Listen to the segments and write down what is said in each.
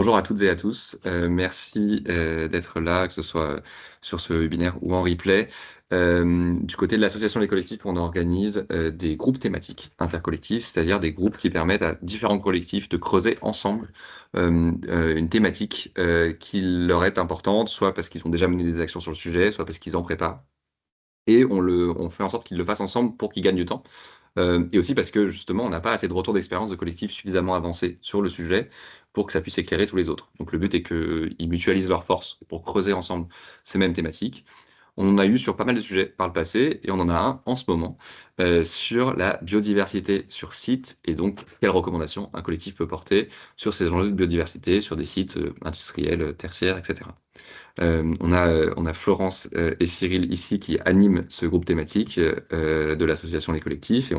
Bonjour à toutes et à tous. Merci d'être là, que ce soit sur ce webinaire ou en replay. Du côté de l'association Les Collectifs, on organise des groupes thématiques intercollectifs, c'est-à-dire des groupes qui permettent à différents collectifs de creuser ensemble une thématique qui leur est importante, soit parce qu'ils ont déjà mené des actions sur le sujet, soit parce qu'ils en préparent. Et on fait en sorte qu'ils le fassent ensemble pour qu'ils gagnent du temps. Et aussi parce que justement, on n'a pas assez de retours d'expérience de collectifs suffisamment avancés sur le sujet pour que ça puisse éclairer tous les autres. Donc le but est qu'ils mutualisent leurs forces pour creuser ensemble ces mêmes thématiques. On en a eu sur pas mal de sujets par le passé et on en a un en ce moment sur la biodiversité sur site et donc quelles recommandations un collectif peut porter sur ces enjeux de biodiversité sur des sites industriels, tertiaires, etc. On a Florence et Cyril ici qui animent ce groupe thématique de l'association Les Collectifs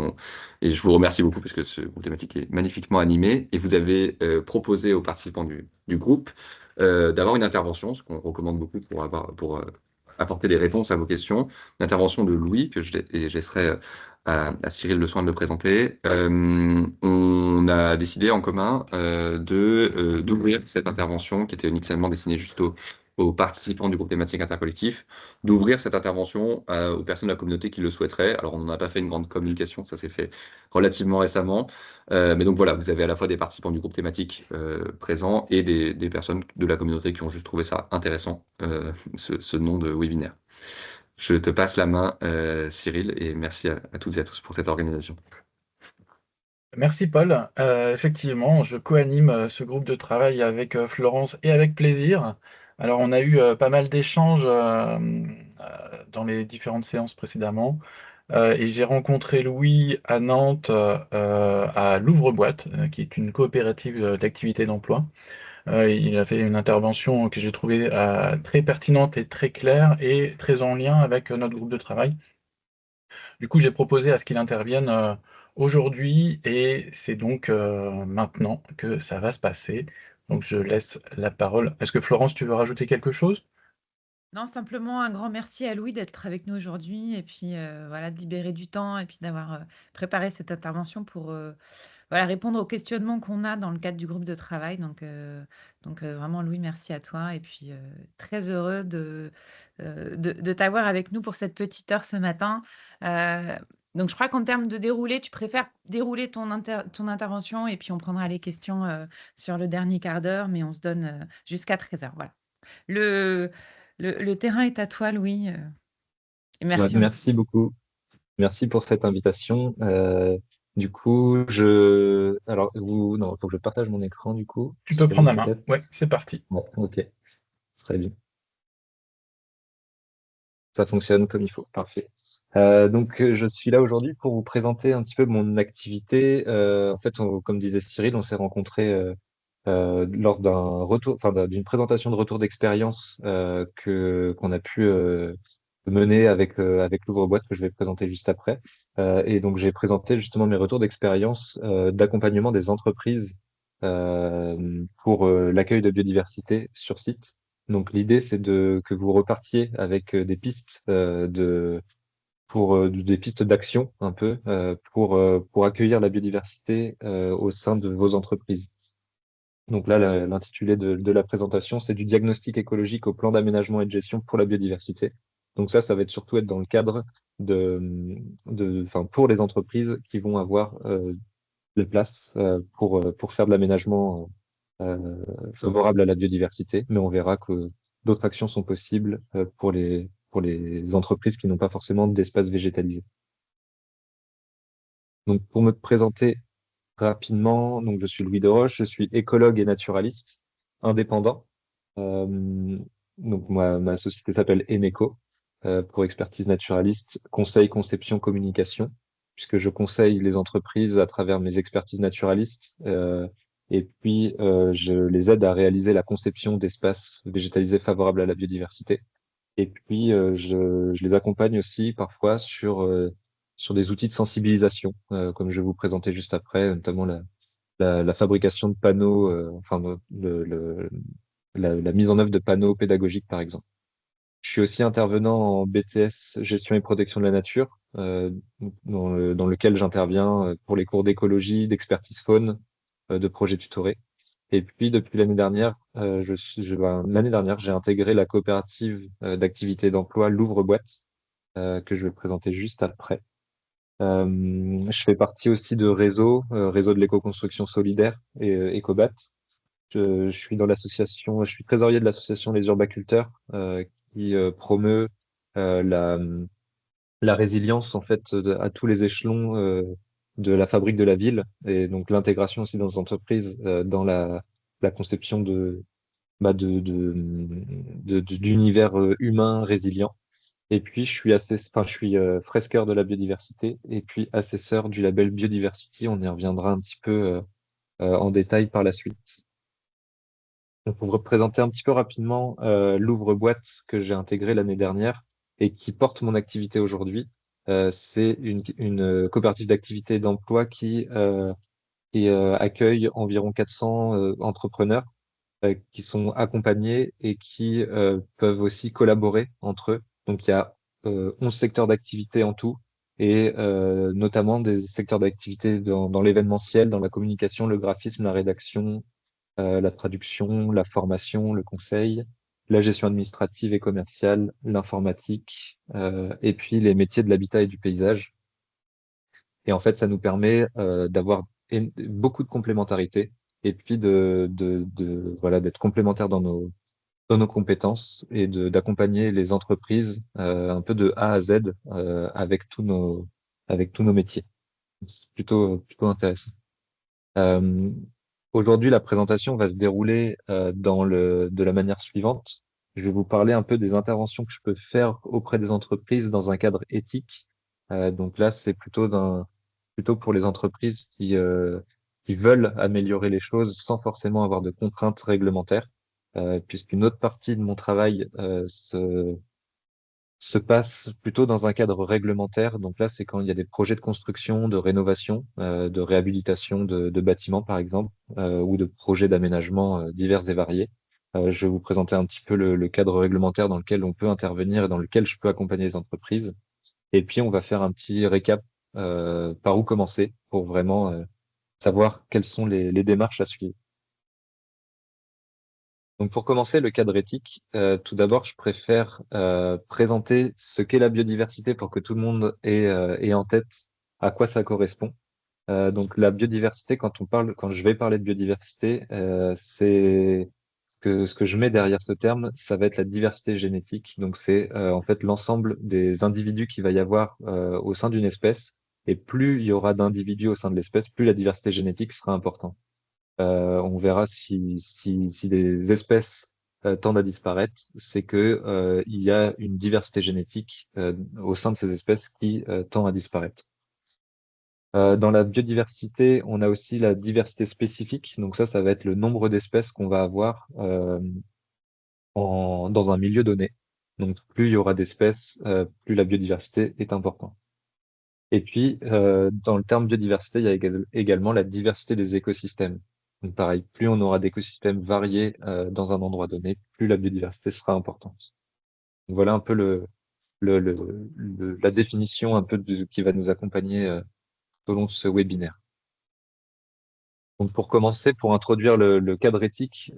et je vous remercie beaucoup parce que ce groupe thématique est magnifiquement animé et vous avez proposé aux participants du groupe d'avoir une intervention, ce qu'on recommande beaucoup pour apporter des réponses à vos questions, une intervention de Louis et je laisserai à Cyril le soin de le présenter. On a décidé en commun d'ouvrir cette intervention qui était initialement destinée juste aux participants du groupe thématique intercollectif, d'ouvrir cette intervention aux personnes de la communauté qui le souhaiteraient. Alors, on n'en a pas fait une grande communication, ça s'est fait relativement récemment. Mais donc voilà, vous avez à la fois des participants du groupe thématique présents et des personnes de la communauté qui ont juste trouvé ça intéressant, ce nom de webinaire. Je te passe la main, Cyril, et merci à toutes et à tous pour cette organisation. Merci Paul. Effectivement, je co-anime ce groupe de travail avec Florence et avec plaisir. Alors, on a eu pas mal d'échanges dans les différentes séances précédemment. Et j'ai rencontré Louis à Nantes, à l'Ouvre-Boîte, qui est une coopérative d'activité d'emploi. Il a fait une intervention que j'ai trouvée très pertinente et très claire et très en lien avec notre groupe de travail. Du coup, j'ai proposé à ce qu'il intervienne aujourd'hui et c'est donc maintenant que ça va se passer. Donc, je laisse la parole. Est-ce que Florence, tu veux rajouter quelque chose? Non, simplement un grand merci à Louis d'être avec nous aujourd'hui et puis voilà, de libérer du temps et puis d'avoir préparé cette intervention pour voilà, répondre aux questionnements qu'on a dans le cadre du groupe de travail. Donc, vraiment, Louis, merci à toi et puis très heureux de t'avoir avec nous pour cette petite heure ce matin. Euh, donc, je crois qu'en termes de déroulé, tu préfères dérouler ton intervention et puis on prendra les questions sur le dernier quart d'heure, mais on se donne jusqu'à 13 heures. Voilà. Le, le terrain est à toi, Louis. Et Ouais, merci encore. merci beaucoup. Merci pour cette invitation. Du coup, non, il faut que je partage mon écran, du coup. Tu peux prendre Cyril, la main. peut-être? Oui, c'est parti. Ouais, ok, très bien. Ça fonctionne comme il faut. Parfait. Je suis là aujourd'hui pour vous présenter un petit peu mon activité. En fait, comme disait Cyril, on s'est rencontrés lors d'une présentation de retour d'expérience qu'on a pu mener avec l'ouvre-boîte que je vais présenter juste après. Et donc, j'ai présenté justement mes retours d'expérience d'accompagnement des entreprises pour l'accueil de biodiversité sur site. Donc, l'idée, c'est que vous repartiez avec des pistes des pistes d'action un peu pour accueillir la biodiversité au sein de vos entreprises. Donc là, l'intitulé de la présentation, c'est du diagnostic écologique au plan d'aménagement et de gestion pour la biodiversité. Donc ça va surtout être dans le cadre pour les entreprises qui vont avoir des places pour faire de l'aménagement favorable à la biodiversité. Mais on verra que d'autres actions sont possibles pour les entreprises qui n'ont pas forcément d'espace végétalisé. Donc pour me présenter rapidement, donc je suis Louis Deroche, je suis écologue et naturaliste indépendant. Euh, donc ma société s'appelle Eneco pour expertise naturaliste, conseil, conception, communication, puisque je conseille les entreprises à travers mes expertises naturalistes et puis je les aide à réaliser la conception d'espaces végétalisés favorables à la biodiversité. Et puis je les accompagne aussi parfois sur des outils de sensibilisation, comme je vais vous présenter juste après, notamment la fabrication de panneaux, la mise en œuvre de panneaux pédagogiques, par exemple. Je suis aussi intervenant en BTS Gestion et protection de la nature, dans lequel j'interviens pour les cours d'écologie, d'expertise faune, de projets tutorés. Et puis depuis l'année dernière, l'année dernière, j'ai intégré la coopérative d'activité d'emploi Louvre-Boîte, que je vais présenter juste après. Je fais partie aussi de réseau de l'éco-construction solidaire et Ecobat. Je suis dans l'association, je suis trésorier de l'association Les Urbaculteurs, qui promeut la résilience en fait à tous les échelons de la fabrique de la ville et donc l'intégration aussi dans les entreprises dans la conception d'univers humain résilient. Et puis je suis fresqueur de la biodiversité et puis assesseur du label Biodiversity. On y reviendra un petit peu en détail par la suite. Donc, pour vous représenter un petit peu rapidement l'ouvre-boîte que j'ai intégré l'année dernière et qui porte mon activité aujourd'hui, c'est une coopérative d'activité et d'emploi qui accueille environ 400 entrepreneurs qui sont accompagnés et qui peuvent aussi collaborer entre eux. Donc, il y a 11 secteurs d'activité en tout et notamment des secteurs d'activité dans l'événementiel, dans la communication, le graphisme, la rédaction, la traduction, la formation, le conseil, la gestion administrative et commerciale, l'informatique, et puis les métiers de l'habitat et du paysage. Et en fait, ça nous permet d'avoir beaucoup de complémentarité et puis voilà, d'être complémentaires dans nos compétences et d'accompagner les entreprises un peu de A à Z avec tous nos métiers. C'est plutôt intéressant. Euh, Aujourd'hui, la présentation va se dérouler de la manière suivante. Je vais vous parler un peu des interventions que je peux faire auprès des entreprises dans un cadre éthique. Donc là, c'est plutôt pour les entreprises qui veulent améliorer les choses sans forcément avoir de contraintes réglementaires, puisqu'une autre partie de mon travail se passe plutôt dans un cadre réglementaire. Donc là, c'est quand il y a des projets de construction, de rénovation, de réhabilitation de bâtiments, par exemple, ou de projets d'aménagement divers et variés. Je vais vous présenter un petit peu le cadre réglementaire dans lequel on peut intervenir et dans lequel je peux accompagner les entreprises. Et puis, on va faire un petit récap par où commencer pour vraiment savoir quelles sont les démarches à suivre. Donc pour commencer, le cadre éthique, tout d'abord, je préfère présenter ce qu'est la biodiversité pour que tout le monde ait en tête à quoi ça correspond. Donc la biodiversité, quand je vais parler de biodiversité, c'est ce que je mets derrière ce terme, ça va être la diversité génétique. Donc c'est en fait l'ensemble des individus qu'il va y avoir au sein d'une espèce. Et plus il y aura d'individus au sein de l'espèce, plus la diversité génétique sera importante. On verra si des espèces tendent à disparaître, c'est que il y a une diversité génétique au sein de ces espèces qui tend à disparaître. Dans la biodiversité, on a aussi la diversité spécifique. Donc ça va être le nombre d'espèces qu'on va avoir dans un milieu donné. Donc plus il y aura d'espèces, plus la biodiversité est importante. Et puis, dans le terme biodiversité, il y a également la diversité des écosystèmes. Donc pareil, plus on aura d'écosystèmes variés dans un endroit donné, plus la biodiversité sera importante. Donc voilà un peu la définition un peu qui va nous accompagner tout au long de ce webinaire. Donc pour commencer, pour introduire le cadre éthique,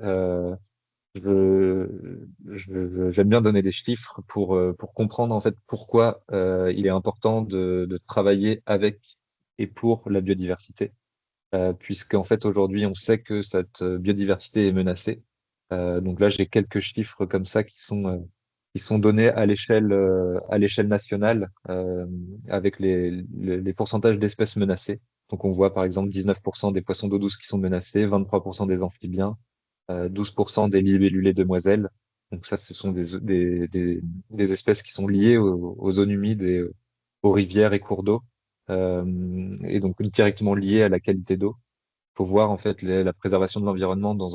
j'aime bien donner des chiffres pour comprendre en fait pourquoi il est important de travailler avec et pour la biodiversité. Puisqu'en fait aujourd'hui on sait que cette biodiversité est menacée. Donc là j'ai quelques chiffres comme ça qui sont donnés à l'échelle nationale avec les pourcentages d'espèces menacées. Donc on voit par exemple 19% des poissons d'eau douce qui sont menacés, 23% des amphibiens, 12% des libellulés demoiselles. Donc ça ce sont des espèces qui sont liées aux zones humides et aux rivières et cours d'eau et donc directement liées à la qualité d'eau. Faut voir en fait la préservation de l'environnement donc,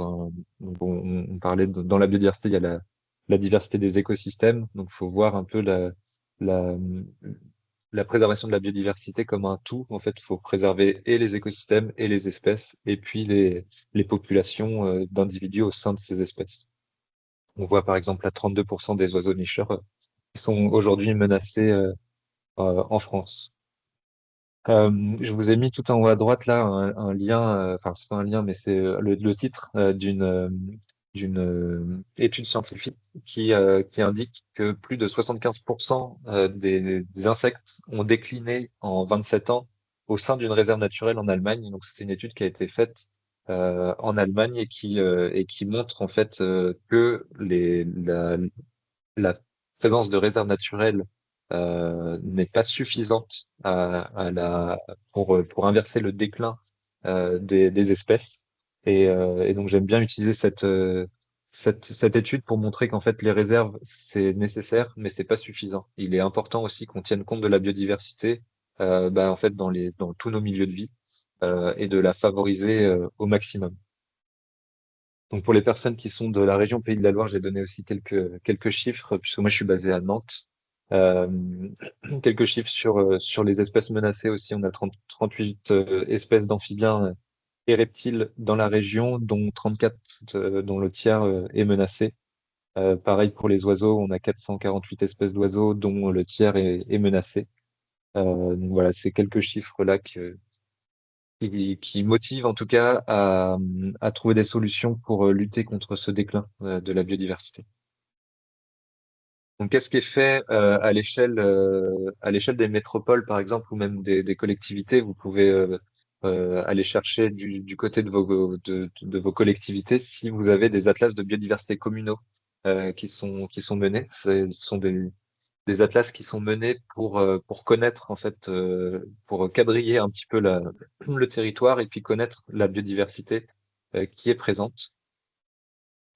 on parlait dans la biodiversité, il y a la diversité des écosystèmes, donc faut voir un peu la, la préservation de la biodiversité comme un tout. En fait, il faut préserver et les écosystèmes et les espèces, et puis les populations d'individus au sein de ces espèces. On voit par exemple à 32% des oiseaux nicheurs qui sont aujourd'hui menacés en France. Je vous ai mis tout en haut à droite là un lien, enfin c'est pas un lien, mais c'est le titre d'une étude scientifique qui indique que plus de 75% des insectes ont décliné en 27 ans au sein d'une réserve naturelle en Allemagne. Donc c'est une étude qui a été faite en Allemagne et qui montre en fait que la présence de réserves naturelles n'est pas suffisante pour inverser le déclin des espèces. Et donc j'aime bien utiliser cette étude pour montrer qu'en fait les réserves, c'est nécessaire, mais c'est pas suffisant. Il est important aussi qu'on tienne compte de la biodiversité en fait dans tous nos milieux de vie et de la favoriser au maximum. Donc pour les personnes qui sont de la région Pays de la Loire, j'ai donné aussi quelques chiffres, puisque moi je suis basé à Nantes. Euh, Quelques chiffres sur les espèces menacées aussi. On a 38 espèces d'amphibiens et reptiles dans la région, dont 34, dont le tiers est menacé. Pareil pour les oiseaux, on a 448 espèces d'oiseaux, dont le tiers est menacé. Donc voilà, c'est quelques chiffres là qui motive en tout cas à trouver des solutions pour lutter contre ce déclin de la biodiversité. Donc, qu'est-ce qui est fait à l'échelle des métropoles, par exemple, ou même des collectivités? Vous pouvez aller chercher du côté de vos collectivités si vous avez des atlas de biodiversité communaux qui sont menés. Ce sont des atlas qui sont menés pour connaître, en fait, pour quadriller un petit peu le territoire et puis connaître la biodiversité qui est présente.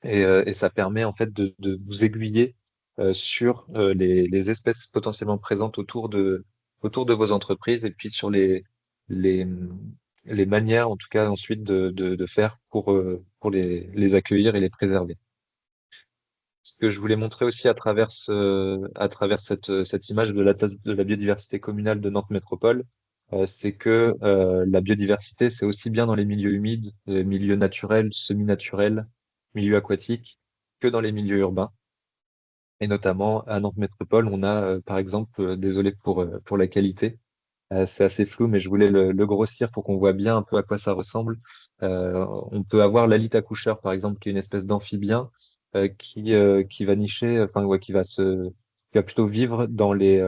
Et ça permet, en fait, de vous aiguiller sur les espèces potentiellement présentes autour de vos entreprises et puis sur les, les manières, en tout cas, ensuite de faire pour les accueillir et les préserver. Ce que je voulais montrer aussi à travers cette image de l'Atlas de la biodiversité communale de Nantes Métropole, c'est que la biodiversité, c'est aussi bien dans les milieux humides, les milieux naturels, semi-naturels, milieux aquatiques, que dans les milieux urbains. Et notamment à Nantes Métropole, on a par exemple, désolé pour la qualité, c'est assez flou, mais je voulais le grossir pour qu'on voit bien un peu à quoi ça ressemble. On peut avoir l'alite accoucheur, par exemple, qui est une espèce d'amphibien qui va nicher, enfin, ouais, qui va plutôt vivre dans les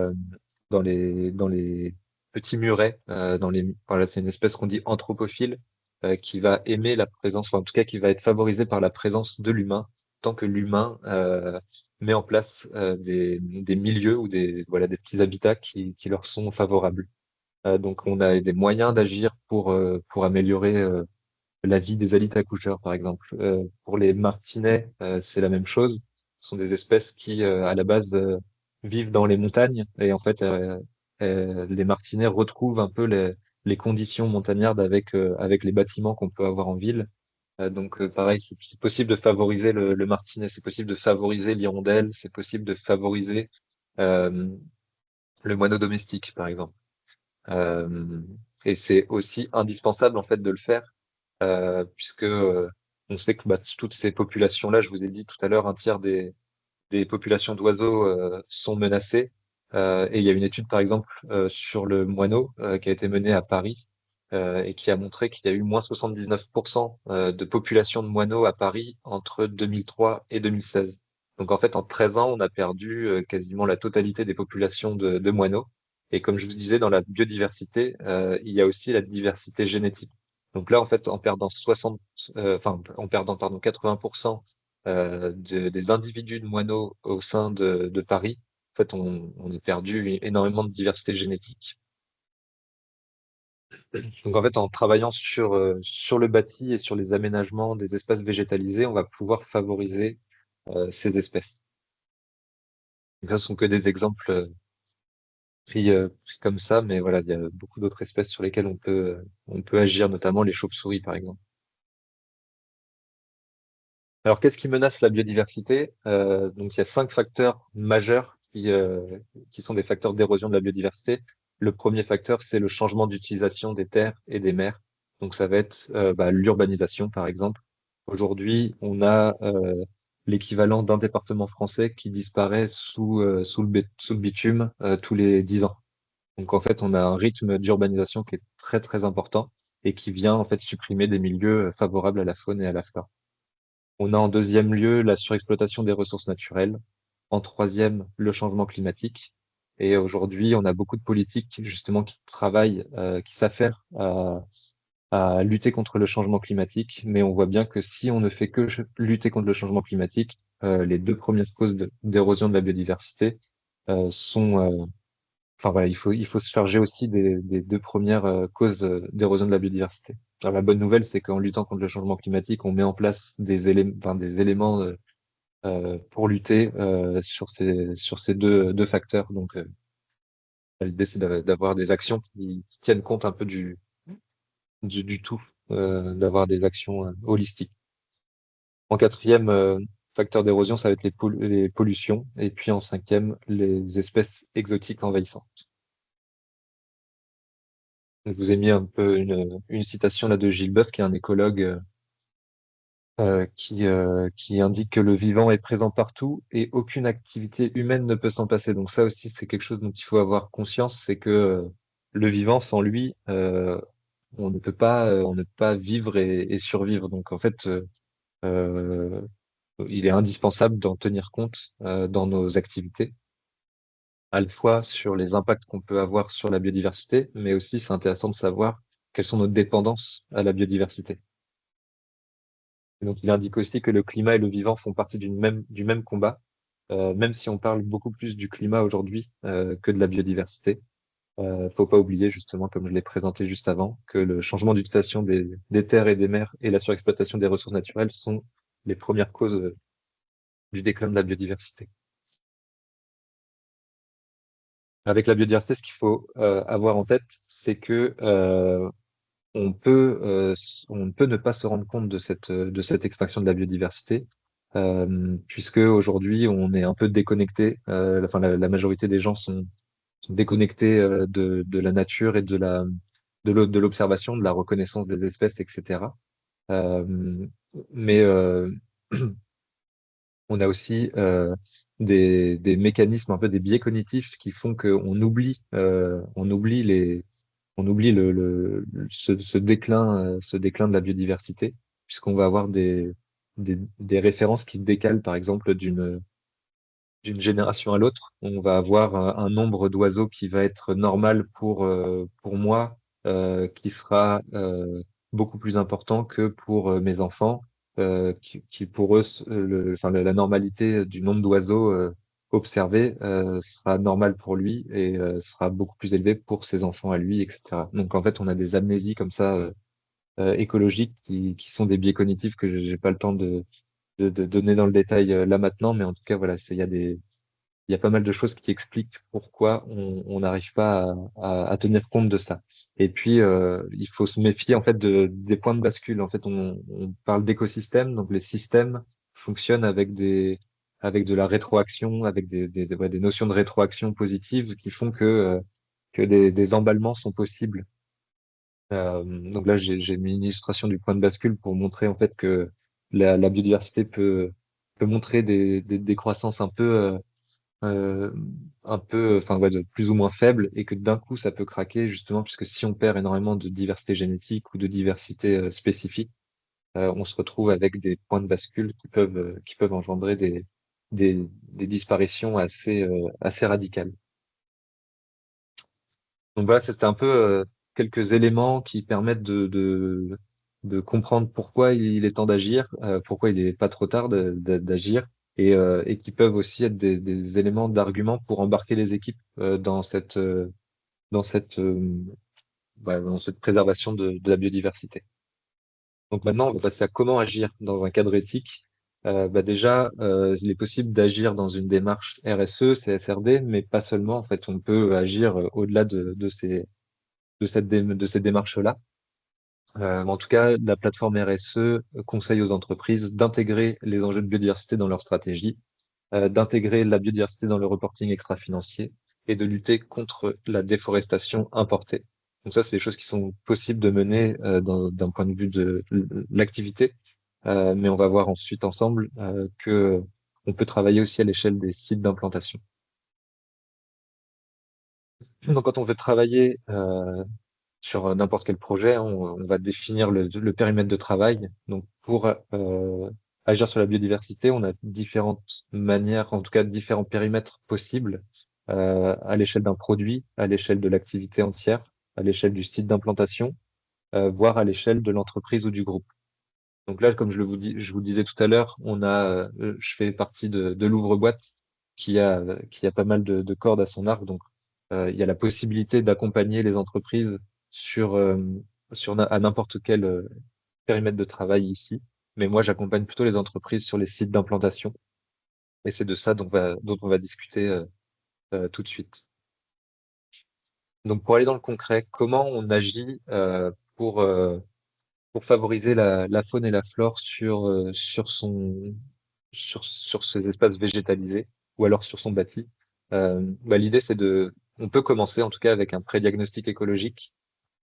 petits murets, voilà, c'est une espèce qu'on dit anthropophile, qui va aimer la présence, enfin, en tout cas, qui va être favorisée par la présence de l'humain, tant que l'humain met en place des milieux ou voilà, des petits habitats qui leur sont favorables. Donc, on a des moyens d'agir pour améliorer la vie des alites accoucheurs, par exemple. Pour les martinets, c'est la même chose. Ce sont des espèces qui, à la base, vivent dans les montagnes et en fait, les martinets retrouvent un peu les conditions montagnardes avec les bâtiments qu'on peut avoir en ville. Donc, pareil, c'est possible de favoriser le martinet, c'est possible de favoriser l'hirondelle, c'est possible de favoriser euh, le moineau domestique, par exemple. Euh, et c'est aussi indispensable en fait de le faire, puisque on sait que toutes ces populations-là, je vous ai dit tout à l'heure, un tiers des populations d'oiseaux sont menacées. Et il y a une étude, par exemple, sur le moineau qui a été menée à Paris et qui a montré qu'il y a eu moins 79% de population de moineaux à Paris entre 2003 et 2016. Donc en fait, en 13 ans, on a perdu quasiment la totalité des populations de moineaux. Et comme je vous disais, dans la biodiversité, il y a aussi la diversité génétique. Donc là, en fait, en perdant, pardon, 80% des individus de moineaux au sein de Paris, en fait, on a perdu énormément de diversité génétique. Donc, en fait, en travaillant sur le bâti et sur les aménagements des espaces végétalisés, on va pouvoir favoriser ces espèces. Donc, ça, ce sont que des exemples pris comme ça, mais voilà, il y a beaucoup d'autres espèces sur lesquelles on peut agir, notamment les chauves-souris, par exemple. Alors, qu'est-ce qui menace la biodiversité? Donc, il y a 5 facteurs majeurs qui sont des facteurs d'érosion de la biodiversité. Le premier facteur, c'est le changement d'utilisation des terres et des mers. Donc, ça va être l'urbanisation, par exemple. Aujourd'hui, on a l'équivalent d'un département français qui disparaît sous le bitume tous les 10 ans. Donc en fait, on a un rythme d'urbanisation qui est très très important et qui vient en fait supprimer des milieux favorables à la faune et à la flore. On a en deuxième lieu la surexploitation des ressources naturelles. En troisième, le changement climatique. Et aujourd'hui, on a beaucoup de politiques justement qui travaillent, qui s'affairent à lutter contre le changement climatique. Mais on voit bien que si on ne fait que lutter contre le changement climatique, les deux premières causes d'érosion de la biodiversité sont, enfin voilà, il faut se charger aussi des deux premières causes d'érosion de la biodiversité. Alors, la bonne nouvelle, c'est qu'en luttant contre le changement climatique, on met en place des éléments pour lutter sur ces deux facteurs. Donc, l'idée, c'est d'avoir des actions qui tiennent compte un peu du tout, d'avoir des actions holistiques. En quatrième facteur d'érosion, ça va être les pollutions. Et puis en cinquième, les espèces exotiques envahissantes. Je vous ai mis un peu une citation là de Gilles Boeuf, qui est un écologue qui indique que le vivant est présent partout et aucune activité humaine ne peut s'en passer. Donc ça aussi, c'est quelque chose dont il faut avoir conscience, c'est que le vivant, sans lui, on ne peut pas vivre et survivre. Donc en fait, euh, il est indispensable d'en tenir compte dans nos activités, à la fois sur les impacts qu'on peut avoir sur la biodiversité, mais aussi c'est intéressant de savoir quelles sont nos dépendances à la biodiversité. Et donc, il indique aussi que le climat et le vivant font partie du même combat, même si on parle beaucoup plus du climat aujourd'hui que de la biodiversité. Faut pas oublier, justement, comme je l'ai présenté juste avant, que le changement d'utilisation des terres et des mers et la surexploitation des ressources naturelles sont les premières causes du déclin de la biodiversité. Avec la biodiversité, ce qu'il faut avoir en tête, c'est que on peut ne pas se rendre compte de cette extinction de la biodiversité, puisque aujourd'hui on est un peu déconnecté. Enfin, la majorité des gens sont déconnectés de la nature et de l'observation, de la reconnaissance des espèces, etc. Euh, mais on a aussi des mécanismes, un peu des biais cognitifs qui font qu'on oublie ce déclin de la biodiversité, puisqu'on va avoir des références qui se décalent, par exemple, d'une génération à l'autre. On va avoir un nombre d'oiseaux qui va être normal pour moi, qui sera beaucoup plus important que pour mes enfants, qui pour eux, enfin, la normalité du nombre d'oiseaux observés sera normale pour lui et sera beaucoup plus élevée pour ses enfants à lui, etc. Donc en fait, on a des amnésies comme ça écologiques qui sont des biais cognitifs que j'ai pas le temps de donner dans le détail là maintenant, mais en tout cas, voilà, il y a pas mal de choses qui expliquent pourquoi on n'arrive pas à tenir compte de ça. Et puis, il faut se méfier en fait des points de bascule. En fait, on parle d'écosystèmes, donc les systèmes fonctionnent avec de la rétroaction, avec ouais, des notions de rétroaction positive qui font que des emballements sont possibles. Donc là, j'ai mis une illustration du point de bascule pour montrer en fait que la biodiversité peut montrer des croissances euh, enfin, ouais, de plus ou moins faible, et que d'un coup, ça peut craquer, justement, puisque si on perd énormément de diversité génétique ou de diversité spécifique, on se retrouve avec des points de bascule qui peuvent engendrer des disparitions assez radicales. Donc voilà, c'était un peu quelques éléments qui permettent de comprendre pourquoi il est temps d'agir, pourquoi il n'est pas trop tard d'agir, et qui peuvent aussi être des éléments d'argument pour embarquer les équipes dans cette préservation de la biodiversité. Donc maintenant, on va passer à comment agir dans un cadre éthique. Déjà, il est possible d'agir dans une démarche RSE, CSRD, mais pas seulement. En fait, on peut agir au-delà de ces démarches-là. En tout cas, la plateforme RSE conseille aux entreprises d'intégrer les enjeux de biodiversité dans leur stratégie, d'intégrer la biodiversité dans le reporting extra-financier et de lutter contre la déforestation importée. Donc ça, c'est des choses qui sont possibles de mener d'un point de vue de l'activité, mais on va voir ensuite ensemble que on peut travailler aussi à l'échelle des sites d'implantation. Donc, quand on veut travailler sur n'importe quel projet, hein, on va définir le périmètre de travail. Donc, pour agir sur la biodiversité, on a différentes manières, en tout cas différents périmètres possibles à l'échelle d'un produit, à l'échelle de l'activité entière, à l'échelle du site d'implantation, voire à l'échelle de l'entreprise ou du groupe. Donc là, comme je vous disais tout à l'heure, je fais partie de l'ouvre-boîte qui a pas mal de cordes à son arc. Donc, il y a la possibilité d'accompagner les entreprises sur, euh, à n'importe quel périmètre de travail ici. Mais moi, j'accompagne plutôt les entreprises sur les sites d'implantation. Et c'est de ça dont on va discuter tout de suite. Donc, pour aller dans le concret, comment on agit pour, euh, pour favoriser la faune et la flore sur ces espaces végétalisés ou alors sur son bâti. L'idée, on peut commencer en tout cas avec un pré-diagnostic écologique.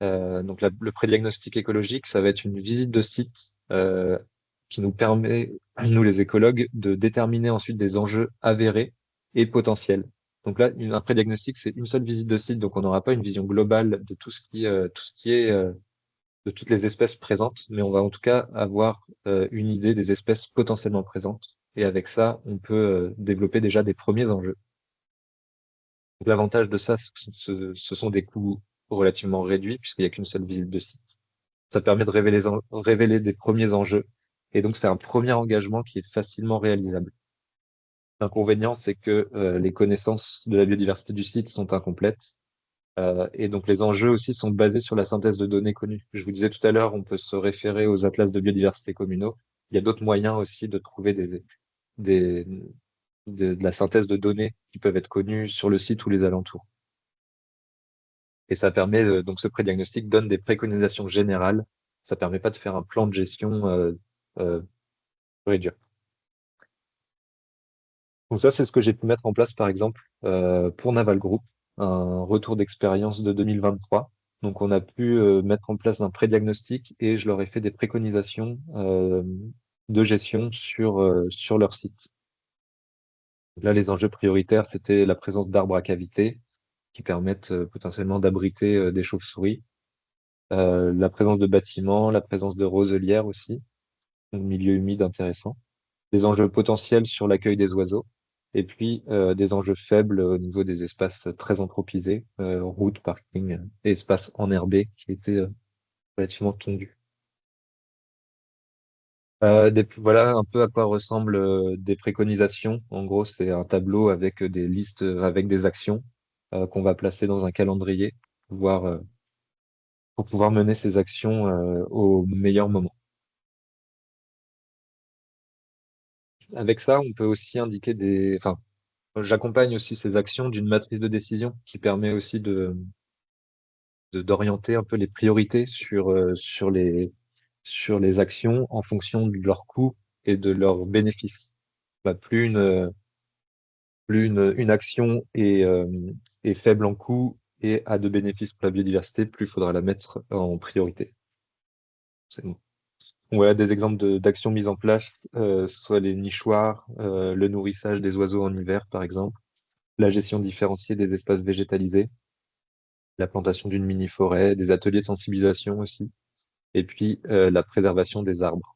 Donc le pré-diagnostic écologique, ça va être une visite de site qui nous permet, nous les écologues, de déterminer ensuite des enjeux avérés et potentiels. Donc là, un pré-diagnostic, c'est une seule visite de site, donc on n'aura pas une vision globale de tout ce qui est de toutes les espèces présentes, mais on va en tout cas avoir une idée des espèces potentiellement présentes. Et avec ça, on peut développer déjà des premiers enjeux. Donc, l'avantage de ça, ce sont des coûts relativement réduits, puisqu'il n'y a qu'une seule visite de site. Ça permet de révéler des premiers enjeux. Et donc, c'est un premier engagement qui est facilement réalisable. L'inconvénient, c'est que les connaissances de la biodiversité du site sont incomplètes. Et donc les enjeux aussi sont basés sur la synthèse de données connues. Je vous disais tout à l'heure, on peut se référer aux atlas de biodiversité communaux. Il y a d'autres moyens aussi de trouver des, de la synthèse de données qui peuvent être connues sur le site ou les alentours. Et ça permet, donc ce pré-diagnostic donne des préconisations générales. Ça permet pas de faire un plan de gestion euh, pur et dur. Donc ça, c'est ce que j'ai pu mettre en place, par exemple, pour Naval Group, un retour d'expérience de 2023. Donc on a pu mettre en place un pré-diagnostic et je leur ai fait des préconisations de gestion sur leur site. Donc là, les enjeux prioritaires, c'était la présence d'arbres à cavité qui permettent potentiellement d'abriter des chauves-souris, la présence de bâtiments, la présence de roselières aussi, un milieu humide intéressant, des enjeux potentiels sur l'accueil des oiseaux, et puis des enjeux faibles au niveau des espaces très anthropisés, routes, parking, et espaces enherbés qui étaient relativement tondus. Voilà un peu à quoi ressemblent des préconisations. En gros, c'est un tableau avec des listes, avec des actions qu'on va placer dans un calendrier pour pouvoir mener ces actions au meilleur moment. Avec ça, on peut aussi indiquer enfin, j'accompagne aussi ces actions d'une matrice de décision qui permet aussi d'orienter un peu les priorités sur les actions en fonction de leurs coûts et de leurs bénéfices. Plus une action est faible en coût et a de bénéfices pour la biodiversité, plus il faudra la mettre en priorité. Bon. Voilà des exemples d'actions mises en place, soit les nichoirs, le nourrissage des oiseaux en hiver, par exemple, la gestion différenciée des espaces végétalisés, la plantation d'une mini-forêt, des ateliers de sensibilisation aussi, et puis la préservation des arbres.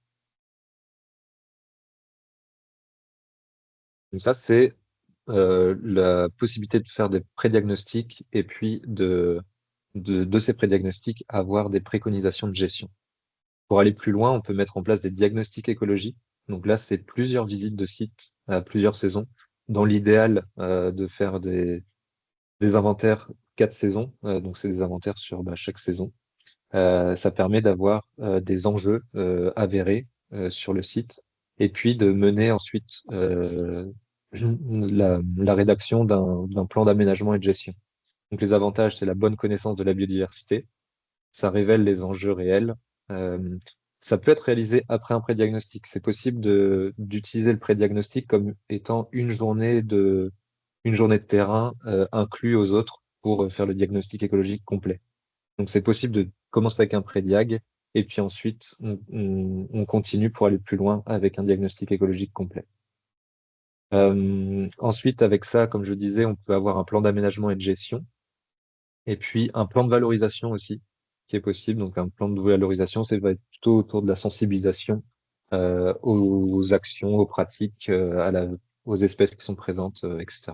Donc ça, c'est la possibilité de faire des prédiagnostics et puis de ces prédiagnostics, avoir des préconisations de gestion. Pour aller plus loin, on peut mettre en place des diagnostics écologiques. Donc là, c'est plusieurs visites de sites à plusieurs saisons. Dans l'idéal, de faire des inventaires 4 saisons. Donc c'est des inventaires sur chaque saison. Ça permet d'avoir des enjeux avérés sur le site et puis de mener ensuite la rédaction d'un plan d'aménagement et de gestion. Donc les avantages, c'est la bonne connaissance de la biodiversité, ça révèle les enjeux réels. Euh, Ça peut être réalisé après un prédiagnostic. C'est possible d'utiliser le prédiagnostic comme étant une journée de terrain inclus aux autres pour faire le diagnostic écologique complet. Donc c'est possible de commencer avec un prédiag et puis ensuite on continue pour aller plus loin avec un diagnostic écologique complet. Ensuite, avec ça, comme je disais, on peut avoir un plan d'aménagement et de gestion. Et puis un plan de valorisation aussi, qui est possible. Donc un plan de valorisation, ça va être plutôt autour de la sensibilisation aux actions, aux pratiques, aux espèces qui sont présentes, etc.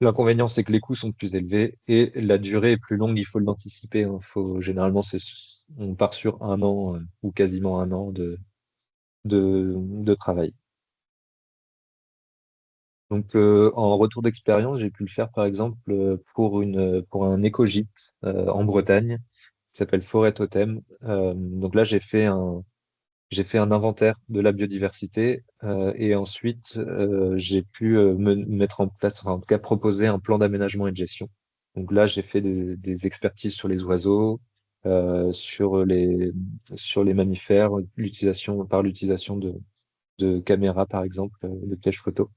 L'inconvénient, c'est que les coûts sont plus élevés et la durée est plus longue, il faut l'anticiper, hein. Généralement, on part sur un an ou quasiment un an de travail. Donc, en retour d'expérience, j'ai pu le faire, par exemple, pour un écogîte en Bretagne qui s'appelle Forêt Totem. Donc là, j'ai fait un inventaire de la biodiversité et ensuite j'ai pu mettre en place, enfin, en tout cas proposer un plan d'aménagement et de gestion. Donc là, j'ai fait des expertises sur les oiseaux, euh, sur les, sur les mammifères, l'utilisation de caméras, par exemple, de pièges photo,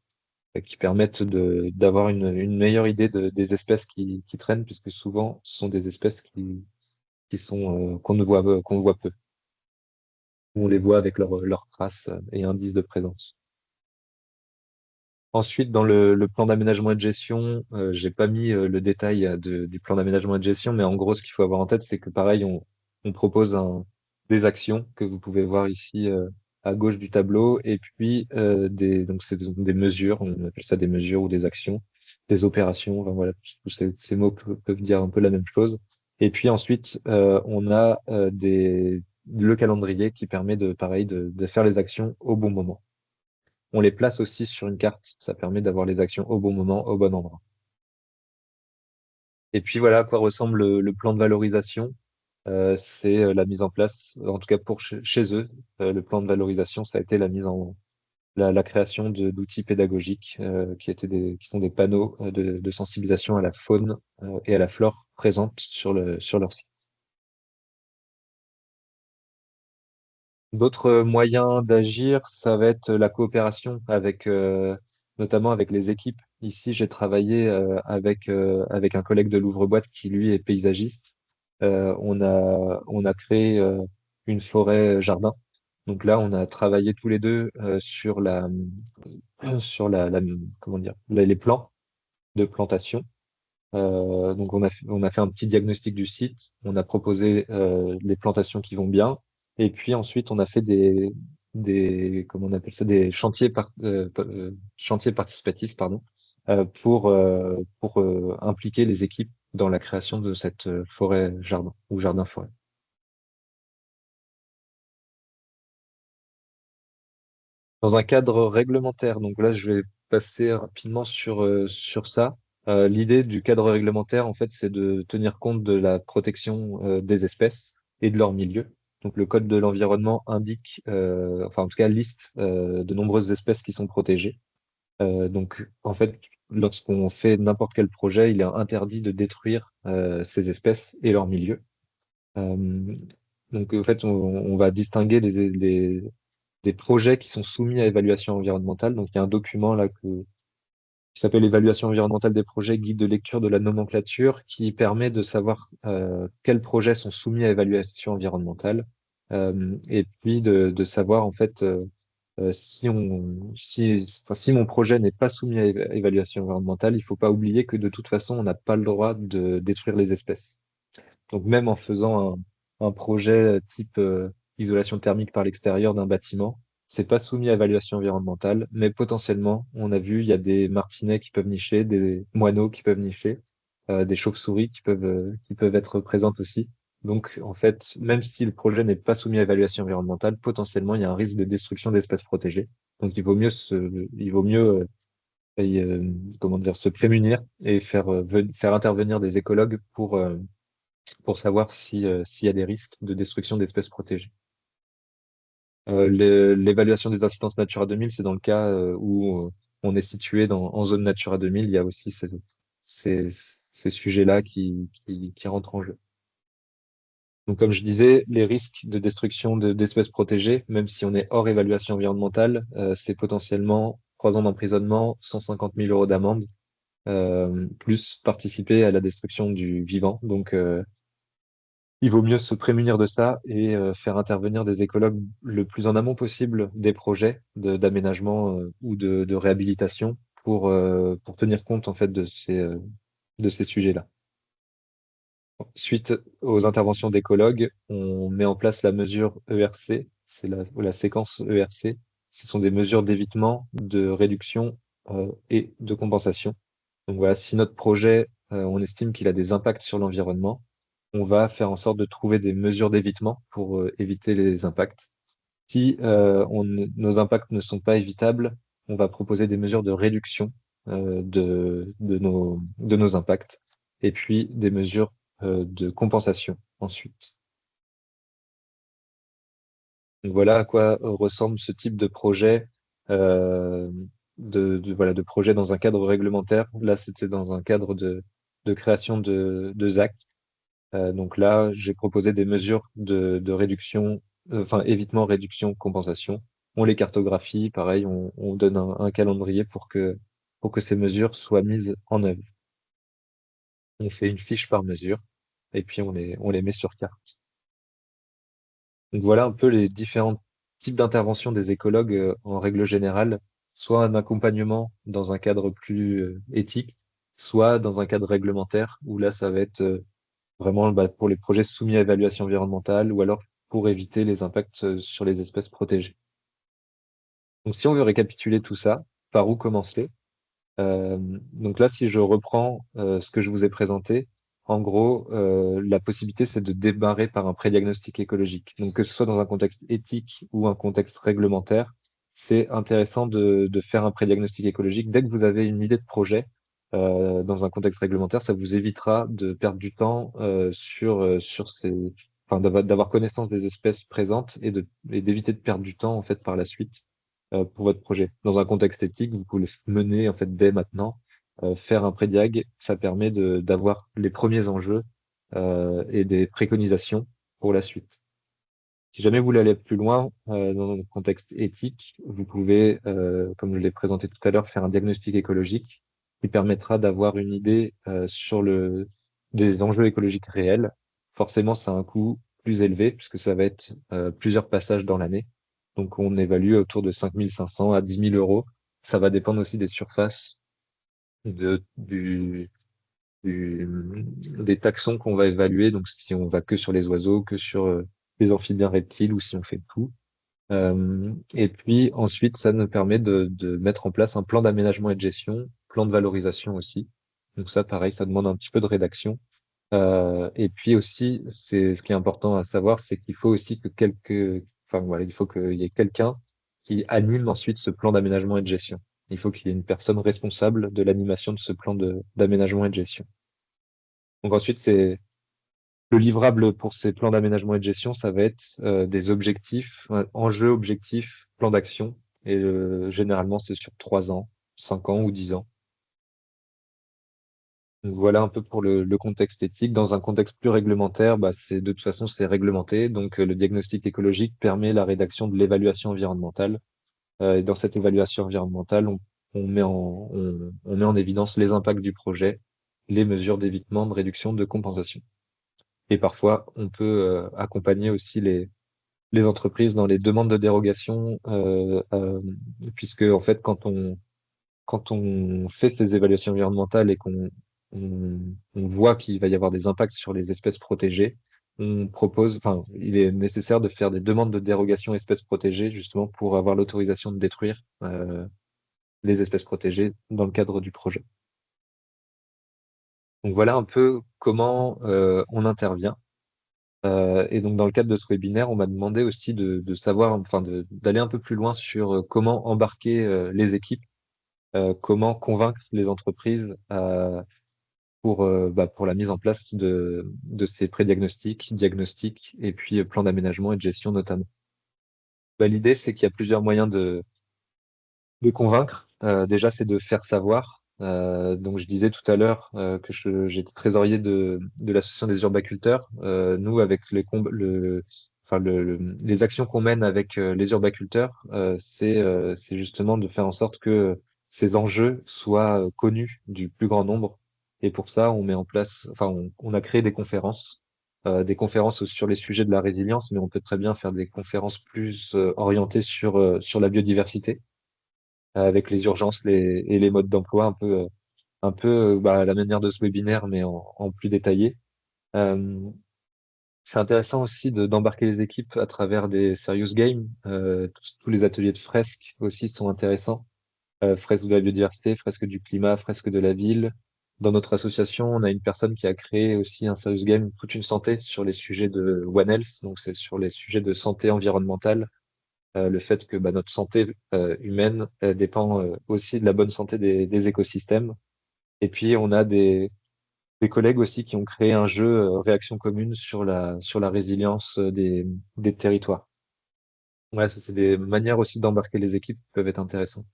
qui permettent d'avoir une meilleure idée des espèces qui traînent, puisque souvent, ce sont des espèces qu'on ne voit peu. On les voit avec leurs traces et indices de présence. Ensuite, dans le plan d'aménagement et de gestion, j'ai pas mis le détail du plan d'aménagement et de gestion, mais en gros, ce qu'il faut avoir en tête, c'est que pareil, on propose des actions que vous pouvez voir ici à gauche du tableau, et puis donc c'est des mesures, on appelle ça des mesures ou des actions, des opérations, enfin, voilà, tous ces mots peuvent dire un peu la même chose. Et puis ensuite, on a le calendrier qui permet pareil, de faire les actions au bon moment. On les place aussi sur une carte. Ça permet d'avoir les actions au bon moment, au bon endroit. Et puis voilà à quoi ressemble le plan de valorisation. C'est la mise en place, en tout cas pour chez eux, le plan de valorisation, ça a été la création d'outils pédagogiques qui sont des panneaux de sensibilisation à la faune et à la flore présentes sur leur site. D'autres moyens d'agir, ça va être la coopération notamment avec les équipes. Ici, j'ai travaillé avec un collègue de l'Ouvre-Boîte qui, lui, est paysagiste. On a créé une forêt jardin. Donc là, on a travaillé tous les deux sur comment dire, les plans de plantation. Donc on a fait un petit diagnostic du site, on a proposé les plantations qui vont bien, et puis ensuite on a fait comment on appelle ça, des chantiers participatifs, pardon, pour impliquer les équipes dans la création de cette forêt jardin ou jardin-forêt. Dans un cadre réglementaire, donc là je vais passer rapidement sur ça. L'idée du cadre réglementaire, en fait, c'est de tenir compte de la protection des espèces et de leur milieu. Donc le Code de l'environnement indique, enfin en tout cas liste de nombreuses espèces qui sont protégées. Donc en fait, lorsqu'on fait n'importe quel projet, il est interdit de détruire ces espèces et leur milieu. Euh, donc en fait, on va distinguer des projets qui sont soumis à évaluation environnementale. Donc, il y a un document là qui s'appelle Évaluation environnementale des projets, guide de lecture de la nomenclature, qui permet de savoir quels projets sont soumis à évaluation environnementale, et puis de savoir en fait enfin, si mon projet n'est pas soumis à évaluation environnementale, il ne faut pas oublier que de toute façon, on n'a pas le droit de détruire les espèces. Donc même en faisant un projet type isolation thermique par l'extérieur d'un bâtiment, c'est pas soumis à évaluation environnementale, mais potentiellement, on a vu, il y a des martinets qui peuvent nicher, des moineaux qui peuvent nicher, des chauves-souris qui peuvent être présentes aussi. Donc en fait, même si le projet n'est pas soumis à évaluation environnementale, potentiellement, il y a un risque de destruction d'espèces protégées. Donc il vaut mieux comment dire, se prémunir et faire intervenir des écologues pour savoir s'il y a des risques de destruction d'espèces protégées. L'évaluation des incidences Natura 2000, c'est dans le cas où on est situé en zone Natura 2000, il y a aussi ces, ces sujets-là qui rentrent en jeu. Donc, comme je disais, les risques de destruction d'espèces protégées, même si on est hors évaluation environnementale, c'est potentiellement 3 ans d'emprisonnement, 150 000 euros d'amende, plus participer à la destruction du vivant. Donc, il vaut mieux se prémunir de ça et faire intervenir des écologues le plus en amont possible des projets d'aménagement ou de réhabilitation pour tenir compte en fait de ces sujets-là. Suite aux interventions d'écologues, on met en place la mesure ERC, c'est la séquence ERC. Ce sont des mesures d'évitement, de réduction et de compensation. Donc voilà, si notre projet, on estime qu'il a des impacts sur l'environnement, on va faire en sorte de trouver des mesures d'évitement pour éviter les impacts. Si nos impacts ne sont pas évitables, on va proposer des mesures de réduction de nos impacts et puis des mesures de compensation ensuite. Donc voilà à quoi ressemble ce type de projet, euh, voilà, de projet dans un cadre réglementaire. Là, c'était dans un cadre de création de ZAC. Donc là, j'ai proposé des mesures de réduction, enfin évitement, réduction, compensation. On les cartographie, pareil, on donne un calendrier pour que ces mesures soient mises en œuvre. On fait une fiche par mesure et puis on les met sur carte. Donc voilà un peu les différents types d'interventions des écologues en règle générale, soit un accompagnement dans un cadre plus éthique, soit dans un cadre réglementaire, où là, ça va être vraiment bah, pour les projets soumis à évaluation environnementale ou alors pour éviter les impacts sur les espèces protégées. Donc si on veut récapituler tout ça, par où commencer? Donc là, si je reprends ce que je vous ai présenté, en gros, la possibilité, c'est de démarrer par un pré-diagnostic écologique. Donc que ce soit dans un contexte éthique ou un contexte réglementaire, c'est intéressant de faire un pré-diagnostic écologique. Dès que vous avez une idée de projet dans un contexte réglementaire, ça vous évitera de perdre du temps sur enfin, d'avoir connaissance des espèces présentes et d'éviter de perdre du temps en fait par la suite pour votre projet. Dans un contexte éthique, vous pouvez le mener en fait dès maintenant. Faire un prédiag, ça permet d'avoir les premiers enjeux et des préconisations pour la suite. Si jamais vous voulez aller plus loin dans un contexte éthique, vous pouvez, comme je l'ai présenté tout à l'heure, faire un diagnostic écologique qui permettra d'avoir une idée des enjeux écologiques réels. Forcément, ça a un coût plus élevé puisque ça va être plusieurs passages dans l'année. Donc, on évalue autour de 5 500 à 10 000 euros. Ça va dépendre aussi des surfaces, de, du, des taxons qu'on va évaluer. Donc, si on va que sur les oiseaux, que sur les amphibiens reptiles ou si on fait tout. Et puis ensuite, ça nous permet de mettre en place un plan d'aménagement et de gestion, plan de valorisation aussi. Donc ça, pareil, ça demande un petit peu de rédaction. Et puis aussi, c'est ce qui est important à savoir, c'est qu'il faut aussi que enfin voilà, il faut qu'il y ait quelqu'un qui anime ensuite ce plan d'aménagement et de gestion. Il faut qu'il y ait une personne responsable de l'animation de ce plan d'aménagement et de gestion. Donc ensuite, c'est le livrable pour ces plans d'aménagement et de gestion, ça va être des objectifs, enjeux, objectifs, plan d'action. Et généralement, c'est sur 3 ans, 5 ans ou 10 ans. Donc, voilà un peu pour le contexte éthique. Dans un contexte plus réglementaire, bah, de toute façon, c'est réglementé. Donc, le diagnostic écologique permet la rédaction de l'évaluation environnementale. Et dans cette évaluation environnementale, on met en évidence les impacts du projet, les mesures d'évitement, de réduction, de compensation. Et parfois, on peut accompagner aussi les entreprises dans les demandes de dérogation, puisque en fait, quand on fait ces évaluations environnementales et on voit qu'il va y avoir des impacts sur les espèces protégées, enfin, il est nécessaire de faire des demandes de dérogation espèces protégées, justement pour avoir l'autorisation de détruire les espèces protégées dans le cadre du projet. Donc voilà un peu comment on intervient. Et donc, dans le cadre de ce webinaire, on m'a demandé aussi de savoir, enfin, d'aller un peu plus loin sur comment embarquer les équipes, comment convaincre les entreprises pour la mise en place de ces pré-diagnostics, diagnostics et puis plans d'aménagement et de gestion notamment. Bah, l'idée, c'est qu'il y a plusieurs moyens de convaincre. Déjà, c'est de faire savoir. Donc, je disais tout à l'heure que j'étais trésorier de l'association des urbaculteurs. Nous, avec enfin, les actions qu'on mène avec les urbaculteurs, c'est justement de faire en sorte que ces enjeux soient connus du plus grand nombre. Et pour ça, on met en place, enfin, on a créé des conférences sur les sujets de la résilience, mais on peut très bien faire des conférences plus orientées sur la biodiversité avec les urgences et les modes d'emploi un peu à la manière de ce webinaire, mais en plus détaillé. Euh, c'est intéressant aussi d'embarquer les équipes à travers des serious games. Tous les ateliers de fresques aussi sont intéressants. Fresques de la biodiversité, fresques du climat, fresques de la ville. Dans notre association, on a une personne qui a créé aussi un serious game, toute une santé sur les sujets de One Health, donc c'est sur les sujets de santé environnementale, le fait que bah, notre santé humaine dépend aussi de la bonne santé des écosystèmes. Et puis on a des collègues aussi qui ont créé un jeu réaction commune sur la résilience des territoires. Ouais, ça c'est des manières aussi d'embarquer les équipes qui peuvent être intéressantes.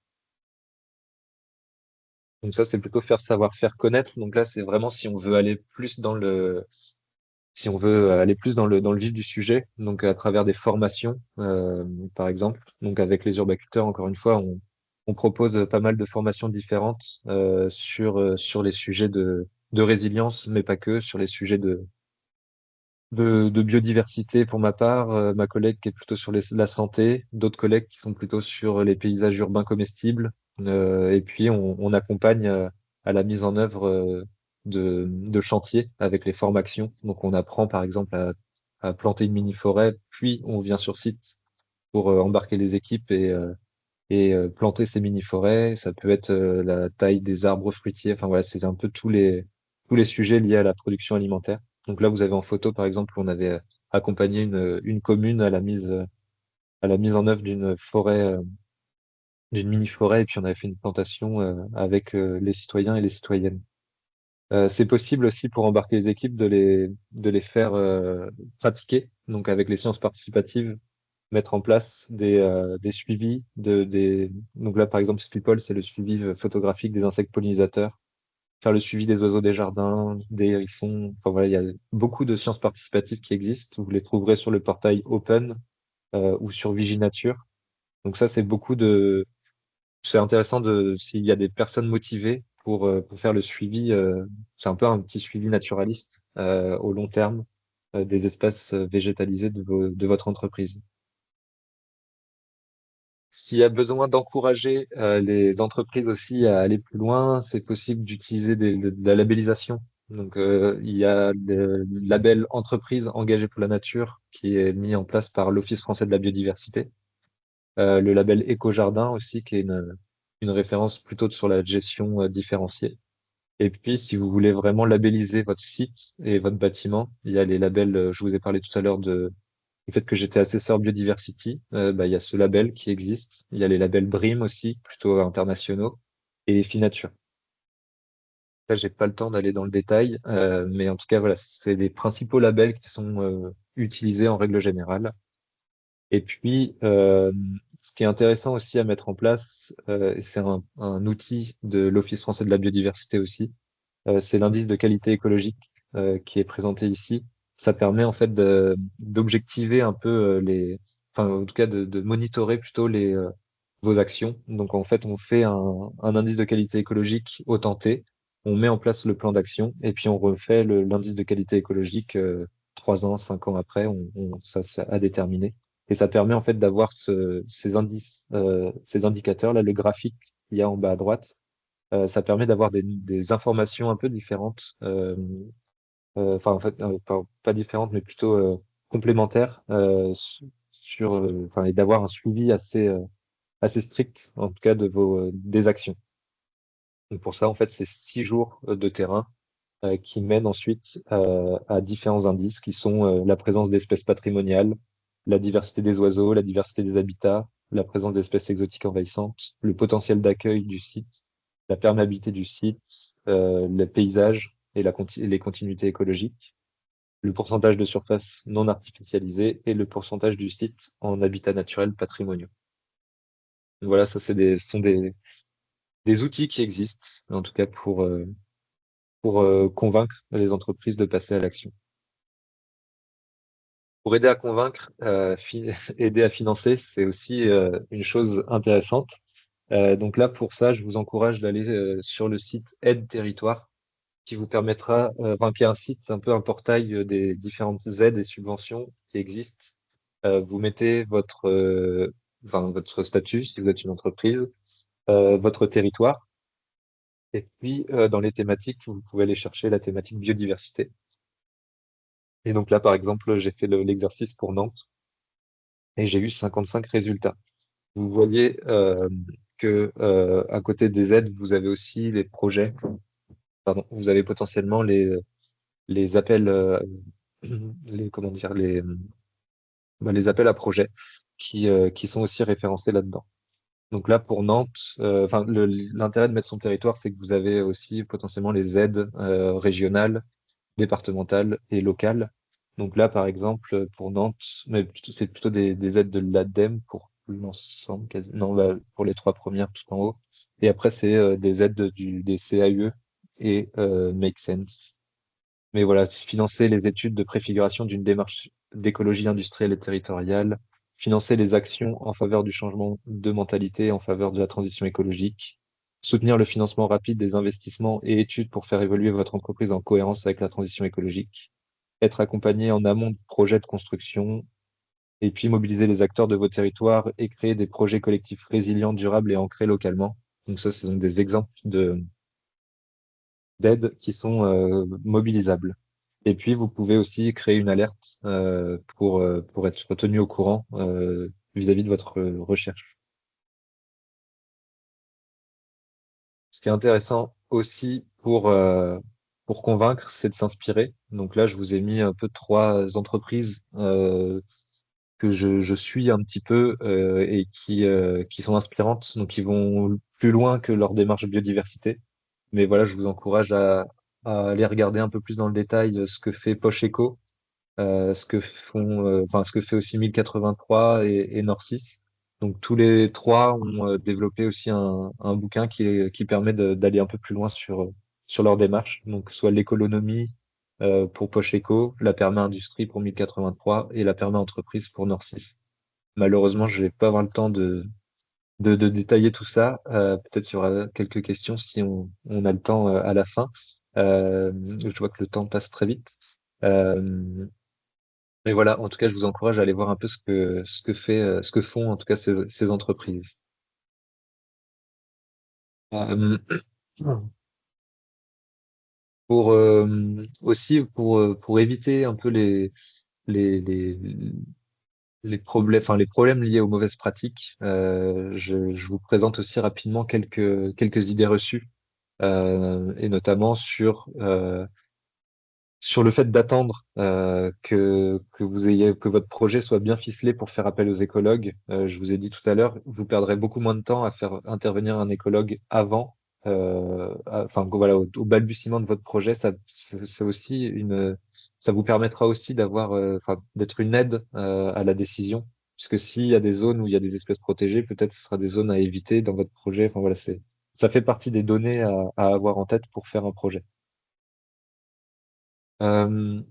Donc ça, c'est plutôt faire savoir, faire connaître. Donc là, c'est vraiment si on veut aller plus si on veut aller plus dans le vif du sujet. Donc à travers des formations, par exemple. Donc avec les urbaculteurs, encore une fois, on propose pas mal de formations différentes sur les sujets de résilience, mais pas que, sur les sujets de biodiversité pour ma part, ma collègue qui est plutôt sur la santé, d'autres collègues qui sont plutôt sur les paysages urbains comestibles, et puis on accompagne à la mise en œuvre de chantiers avec les formations. Donc on apprend par exemple à planter une mini-forêt, puis on vient sur site pour embarquer les équipes et planter ces mini-forêts. Ça peut être la taille des arbres fruitiers. Enfin voilà, c'est un peu tous les sujets liés à la production alimentaire. Donc là, vous avez en photo, par exemple, on avait accompagné une commune à la mise en œuvre d'une forêt, d'une mini-forêt, et puis on avait fait une plantation avec les citoyens et les citoyennes. C'est possible aussi pour embarquer les équipes de les faire pratiquer, donc avec les sciences participatives mettre en place des suivis donc là par exemple Speedpole c'est le suivi photographique des insectes pollinisateurs, faire le suivi des oiseaux des jardins, des hérissons. Enfin voilà, il y a beaucoup de sciences participatives qui existent. Vous les trouverez sur le portail Open ou sur Viginature. Donc ça c'est intéressant de s'il y a des personnes motivées pour faire le suivi. C'est un peu un petit suivi naturaliste au long terme des espèces végétalisées de votre entreprise. S'il y a besoin d'encourager les entreprises aussi à aller plus loin, c'est possible d'utiliser de la labellisation. Donc, il y a le label entreprise engagée pour la nature qui est mis en place par l'Office français de la biodiversité. Le label Éco-Jardin aussi, qui est une référence plutôt sur la gestion différenciée. Et puis, si vous voulez vraiment labelliser votre site et votre bâtiment, il y a les labels, je vous ai parlé tout à l'heure le fait que j'étais assesseur Biodiversity, bah, il y a ce label qui existe. Il y a les labels BREEAM aussi, plutôt internationaux, et les Finature. Là, j'ai pas le temps d'aller dans le détail, mais en tout cas, voilà, c'est les principaux labels qui sont utilisés en règle générale. Et puis, ce qui est intéressant aussi à mettre en place, et c'est un outil de l'Office français de la biodiversité aussi, c'est l'indice de qualité écologique qui est présenté ici. Ça permet en fait d'objectiver un peu enfin en tout cas de monitorer plutôt vos actions. Donc en fait, on fait un indice de qualité écologique au tenté, on met en place le plan d'action et puis on refait l'indice de qualité écologique 3 ans, 5 ans après, ça c'est à déterminer. Et ça permet en fait d'avoir ces indices, ces indicateurs là, le graphique qu'il y a en bas à droite ça permet d'avoir des informations un peu différentes, enfin en fait pas différentes, mais plutôt complémentaires enfin, et d'avoir un suivi assez strict, en tout cas de vos des actions. Donc pour ça, en fait, c'est 6 jours de terrain qui mènent ensuite à différents indices qui sont la présence d'espèces patrimoniales, la diversité des oiseaux, la diversité des habitats, la présence d'espèces exotiques envahissantes, le potentiel d'accueil du site, la perméabilité du site, le paysage et les continuités écologiques, le pourcentage de surface non artificialisée et le pourcentage du site en habitats naturels patrimoniaux. Donc voilà, ça ce sont des outils qui existent, en tout cas pour convaincre les entreprises de passer à l'action. Pour aider à convaincre, aider à financer, c'est aussi une chose intéressante. Donc là, pour ça, je vous encourage d'aller sur le site Aide Territoire, qui vous permettra, enfin, qui est un site, un peu un portail des différentes aides et subventions qui existent. Vous mettez votre statut, si vous êtes une entreprise, votre territoire, et puis dans les thématiques, vous pouvez aller chercher la thématique biodiversité. Et donc là, par exemple, j'ai fait l'exercice pour Nantes et j'ai eu 55 résultats. Vous voyez que à côté des aides, vous avez aussi les projets. Pardon, vous avez potentiellement les appels, les comment dire, les appels à projets qui sont aussi référencés là-dedans. Donc là, pour Nantes, enfin, l'intérêt de mettre son territoire, c'est que vous avez aussi potentiellement les aides régionales, départementales et locales. Donc là, par exemple, pour Nantes, mais c'est plutôt des aides de l'ADEME pour l'ensemble, non, bah, pour les trois premières tout en haut. Et après, c'est des aides des CAUE et Make Sense. Mais voilà, financer les études de préfiguration d'une démarche d'écologie industrielle et territoriale, financer les actions en faveur du changement de mentalité, en faveur de la transition écologique, soutenir le financement rapide des investissements et études pour faire évoluer votre entreprise en cohérence avec la transition écologique, être accompagné en amont de projets de construction, et puis mobiliser les acteurs de vos territoires et créer des projets collectifs résilients, durables et ancrés localement. Donc ça, ce sont des exemples d'aides qui sont mobilisables. Et puis, vous pouvez aussi créer une alerte pour être tenu au courant vis-à-vis de votre recherche. Ce qui est intéressant aussi pour convaincre, c'est de s'inspirer. Donc là, je vous ai mis un peu trois entreprises que je suis un petit peu et qui sont inspirantes, donc qui vont plus loin que leur démarche biodiversité. Mais voilà, je vous encourage à aller regarder un peu plus dans le détail ce que fait Poche Eco, enfin, ce que fait aussi 1083 et Nord6. Donc tous les trois ont développé aussi un bouquin qui permet d'aller un peu plus loin sur leur démarche. Donc soit l'économie pour Poche Eco, la perma industrie pour 1083 et la perma entreprise pour Nord6. Malheureusement, je vais pas avoir le temps de détailler tout ça. Peut-être il y aura quelques questions si on a le temps à la fin. Je vois que le temps passe très vite. Euh, mais voilà, en tout cas, je vous encourage à aller voir un peu ce que font en tout cas ces entreprises. Euh, aussi pour éviter un peu les, les, les problèmes liés aux mauvaises pratiques, je vous présente aussi rapidement quelques idées reçues, et notamment sur le fait d'attendre que votre projet soit bien ficelé pour faire appel aux écologues. Je vous ai dit tout à l'heure, vous perdrez beaucoup moins de temps à faire intervenir un écologue avant, enfin voilà, au balbutiement de votre projet. C'est aussi ça vous permettra aussi enfin, d'être une aide à la décision, puisque s'il y a des zones où il y a des espèces protégées, peut-être ce sera des zones à éviter dans votre projet. Enfin voilà, ça fait partie des données à avoir en tête pour faire un projet. Euh,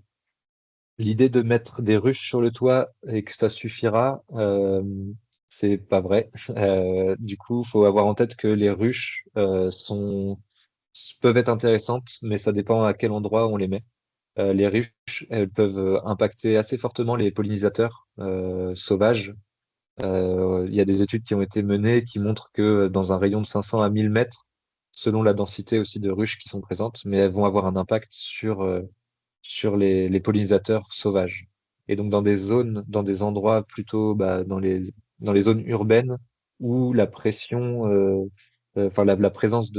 L'idée de mettre des ruches sur le toit et que ça suffira, c'est pas vrai. Du coup, il faut avoir en tête que les ruches peuvent être intéressantes, mais ça dépend à quel endroit on les met. Les ruches, elles peuvent impacter assez fortement les pollinisateurs sauvages. Il y a des études qui ont été menées qui montrent que dans un rayon de 500 à 1000 mètres, selon la densité aussi de ruches qui sont présentes, mais elles vont avoir un impact sur les pollinisateurs sauvages. Et donc dans des zones, dans des endroits plutôt dans les zones urbaines où la pression, enfin la présence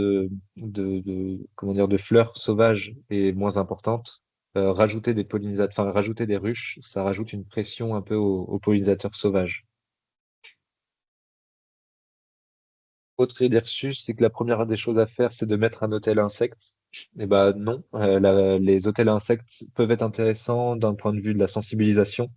comment dire, de fleurs sauvages est moins importante, rajouter des pollinisateurs, enfin rajouter des ruches, ça rajoute une pression un peu aux pollinisateurs sauvages. Autre idée reçue, c'est que la première des choses à faire, c'est de mettre un hôtel à insectes. Eh ben non, les hôtels à insectes peuvent être intéressants d'un point de vue de la sensibilisation,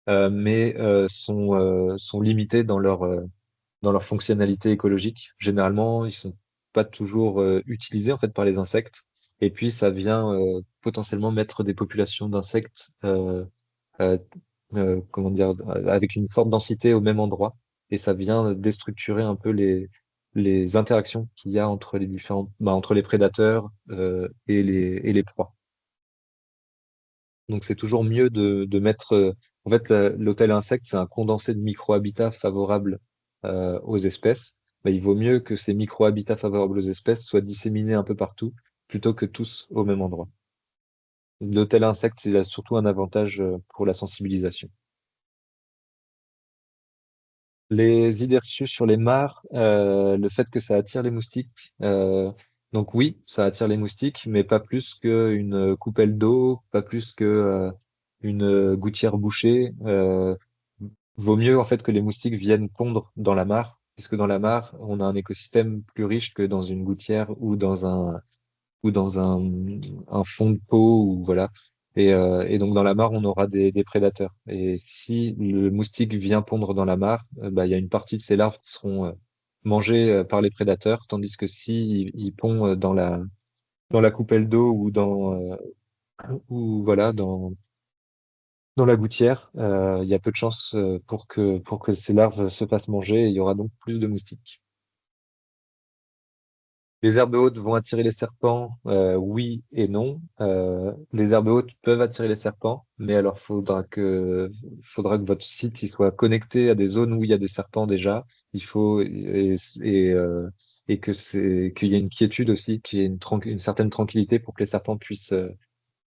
mais sont limités dans leur fonctionnalité écologique. Généralement, ils sont pas toujours utilisés en fait par les insectes. Et puis, ça vient potentiellement mettre des populations d'insectes, euh, comment dire, avec une forte densité au même endroit. Et ça vient déstructurer un peu les interactions qu'il y a entre entre les prédateurs et les proies. Donc c'est toujours mieux de mettre. En fait, l'hôtel insecte, c'est un condensé de micro-habitats favorables aux espèces. Bah, il vaut mieux que ces micro-habitats favorables aux espèces soient disséminés un peu partout plutôt que tous au même endroit. L'hôtel insecte, il a surtout un avantage pour la sensibilisation. Les idées reçues sur les mares, le fait que ça attire les moustiques. Donc oui, ça attire les moustiques, mais pas plus qu'une coupelle d'eau, pas plus que une gouttière bouchée. Vaut mieux en fait que les moustiques viennent pondre dans la mare, puisque dans la mare, on a un écosystème plus riche que dans une gouttière ou dans un fond de pot ou voilà. Et donc dans la mare, on aura des prédateurs. Et si le moustique vient pondre dans la mare, bah, il y a une partie de ses larves qui seront mangées par les prédateurs, tandis que si il pond dans la coupelle d'eau ou voilà dans la gouttière, il y a peu de chances pour que ces larves se fassent manger et il y aura donc plus de moustiques. Les herbes hautes vont attirer les serpents, oui et non. Les herbes hautes peuvent attirer les serpents, mais alors faudra que votre site il soit connecté à des zones où il y a des serpents déjà. Il faut et qu'il y ait une quiétude aussi, qu'il y ait une certaine tranquillité pour que les serpents puissent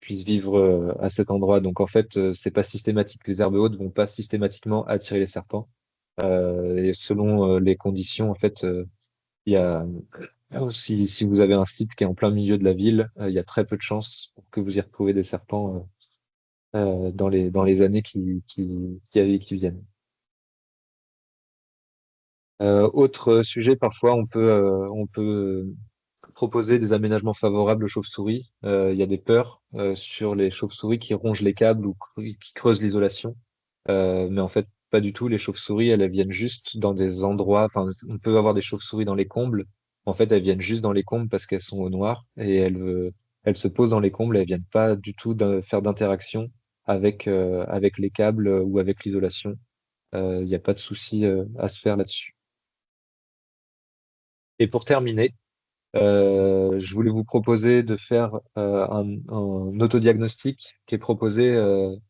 vivre à cet endroit. Donc en fait, c'est pas systématique. Les herbes hautes vont pas systématiquement attirer les serpents. Et selon les conditions, en fait, il y a si vous avez un site qui est en plein milieu de la ville, il y a très peu de chances pour que vous y retrouviez des serpents dans les années qui viennent. Autre sujet, parfois on peut proposer des aménagements favorables aux chauves-souris. Il y a des peurs sur les chauves-souris qui rongent les câbles ou qui creusent l'isolation. Mais en fait, pas du tout. Les chauves-souris, elles viennent juste dans des endroits. Enfin, on peut avoir des chauves-souris dans les combles. En fait, elles viennent juste dans les combles parce qu'elles sont au noir et elles se posent dans les combles. Elles viennent pas du tout faire d'interaction avec les câbles ou avec l'isolation. Il n'y a pas de souci à se faire là-dessus. Et pour terminer, je voulais vous proposer de faire un autodiagnostic qui est proposé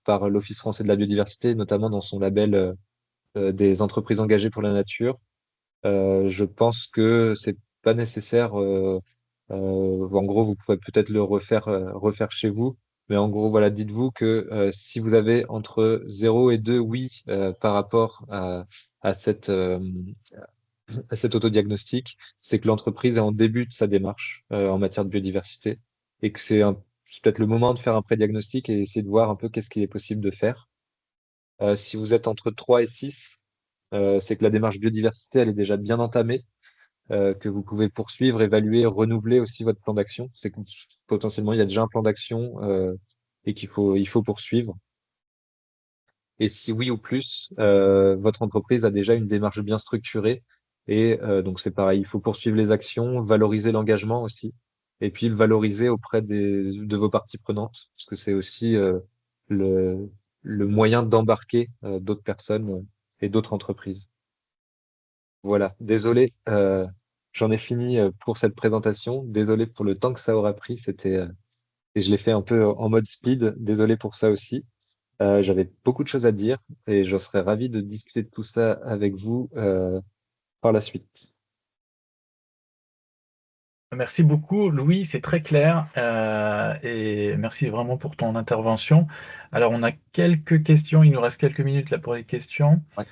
par l'Office français de la biodiversité, notamment dans son label des entreprises engagées pour la nature. Je pense que c'est pas nécessaire. En gros, vous pourrez peut-être le refaire chez vous. Mais en gros, voilà, dites-vous que si vous avez entre 0 et 2 oui par rapport à cet autodiagnostic, c'est que l'entreprise est en début de sa démarche en matière de biodiversité et que c'est peut-être le moment de faire un pré-diagnostic et essayer de voir un peu qu'est-ce qu'il est possible de faire. Si vous êtes entre 3 et 6, c'est que la démarche biodiversité, elle est déjà bien entamée, que vous pouvez poursuivre, évaluer, renouveler aussi votre plan d'action. C'est que potentiellement, il y a déjà un plan d'action et il faut poursuivre. Et si oui ou plus, votre entreprise a déjà une démarche bien structurée. Et donc c'est pareil, il faut poursuivre les actions, valoriser l'engagement aussi, et puis le valoriser auprès de vos parties prenantes, parce que c'est aussi le, le moyen d'embarquer d'autres personnes et d'autres entreprises. Voilà, désolé, j'en ai fini pour cette présentation. Désolé pour le temps que ça aura pris. Et je l'ai fait un peu en mode speed. Désolé pour ça aussi. J'avais beaucoup de choses à dire et je serais ravi de discuter de tout ça avec vous par la suite. Merci beaucoup, Louis, c'est très clair et merci vraiment pour ton intervention. Alors, on a quelques questions, il nous reste quelques minutes là pour les questions. Ouais.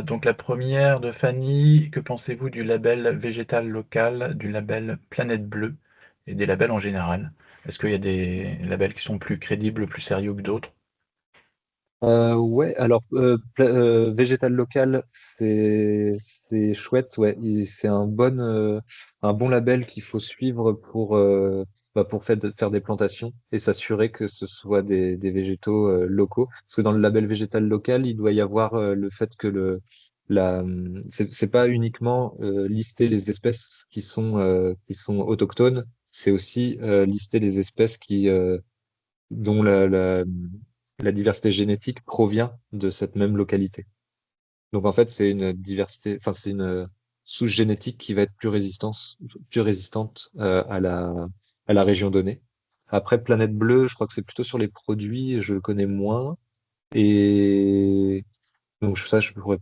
Donc, la première de Fanny, que pensez-vous du label végétal local, du label Planète Bleue et des labels en général? Est-ce qu'il y a des labels qui sont plus crédibles, plus sérieux que d'autres? Ouais, alors végétal local, c'est chouette, ouais. C'est un bon label qu'il faut suivre pour faire des plantations et s'assurer que ce soit des végétaux locaux. Parce que dans le label végétal local, il doit y avoir le fait que c'est pas uniquement lister les espèces qui sont autochtones, c'est aussi lister les espèces dont la diversité génétique provient de cette même localité. Donc en fait, c'est une diversité, enfin c'est une souche génétique qui va être plus résistante à la région donnée. Après, Planète Bleue, je crois que c'est plutôt sur les produits, je le connais moins. Et donc ça, je pourrais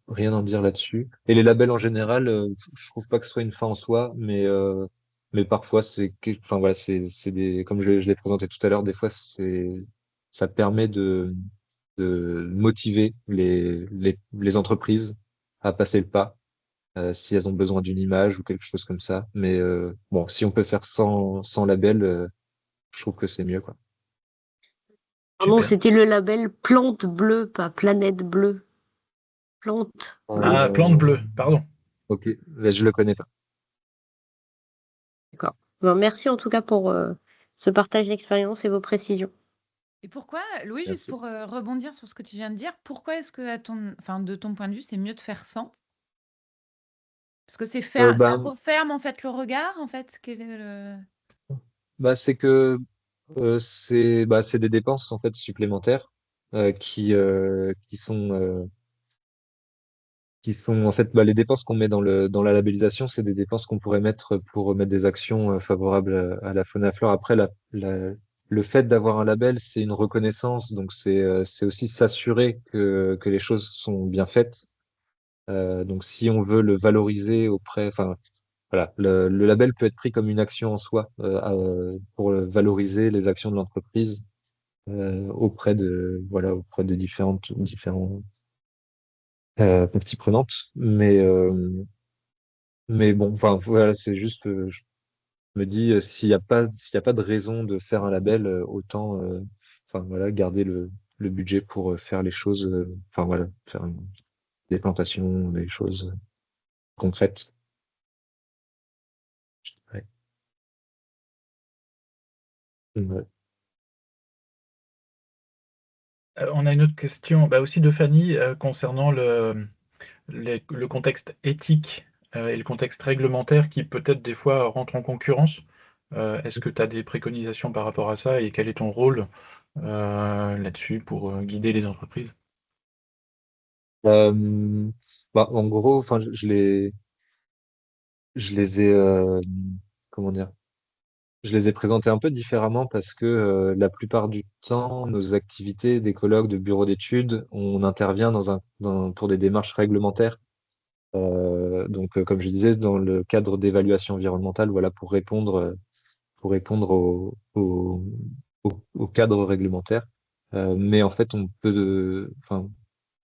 rien en dire là-dessus. Et les labels en général, je trouve pas que ce soit une fin en soi, mais mais parfois, enfin, voilà, comme je l'ai présenté tout à l'heure, des fois, ça permet de motiver les entreprises à passer le pas, si elles ont besoin d'une image ou quelque chose comme ça. Mais bon, si on peut faire sans label, je trouve que c'est mieux, quoi. Pardon, Super. c'était le label Plante Bleue, pas Planète Bleue. Plante Ah, Bleue. plante Euh, bleue, pardon. ok, là, je le connais pas. D'accord. Bon, merci en tout cas pour ce partage d'expérience et vos précisions. Et pourquoi, Louis, juste Merci. pour rebondir sur ce que tu viens de dire, pourquoi est-ce que, enfin, de ton point de vue, c'est mieux de faire sans? Parce que ça Ben, referme en fait le regard, en fait. Quel est le... c'est que c'est des dépenses en fait supplémentaires qui sont en fait les dépenses qu'on met dans la labellisation, c'est des dépenses qu'on pourrait mettre pour mettre des actions favorables à la faune et à la flore. Après, le fait d'avoir un label, c'est une reconnaissance, donc c'est aussi s'assurer que les choses sont bien faites. Donc si on veut le valoriser enfin voilà, le label peut être pris comme une action en soi pour valoriser les actions de l'entreprise auprès de différents parties prenantes. Mais bon, enfin voilà, c'est juste, je me dis, s'il y a pas de raison de faire un label, autant, enfin voilà, garder le budget pour faire les choses, enfin voilà, faire des plantations, des choses concrètes. Ouais. Ouais. On a une autre question, aussi de Fanny, concernant le contexte éthique et le contexte réglementaire qui peut-être des fois rentrent en concurrence. Est-ce que tu as des préconisations par rapport à ça et quel est ton rôle là-dessus pour guider les entreprises? Euh, en gros, enfin, je les ai, comment dire, je les ai présentés un peu différemment parce que la plupart du temps, nos activités d'écologue, de bureau d'études, on intervient pour des démarches réglementaires. Donc, comme je disais, dans le cadre d'évaluation environnementale, voilà, pour répondre au cadre réglementaire. Mais en fait, enfin,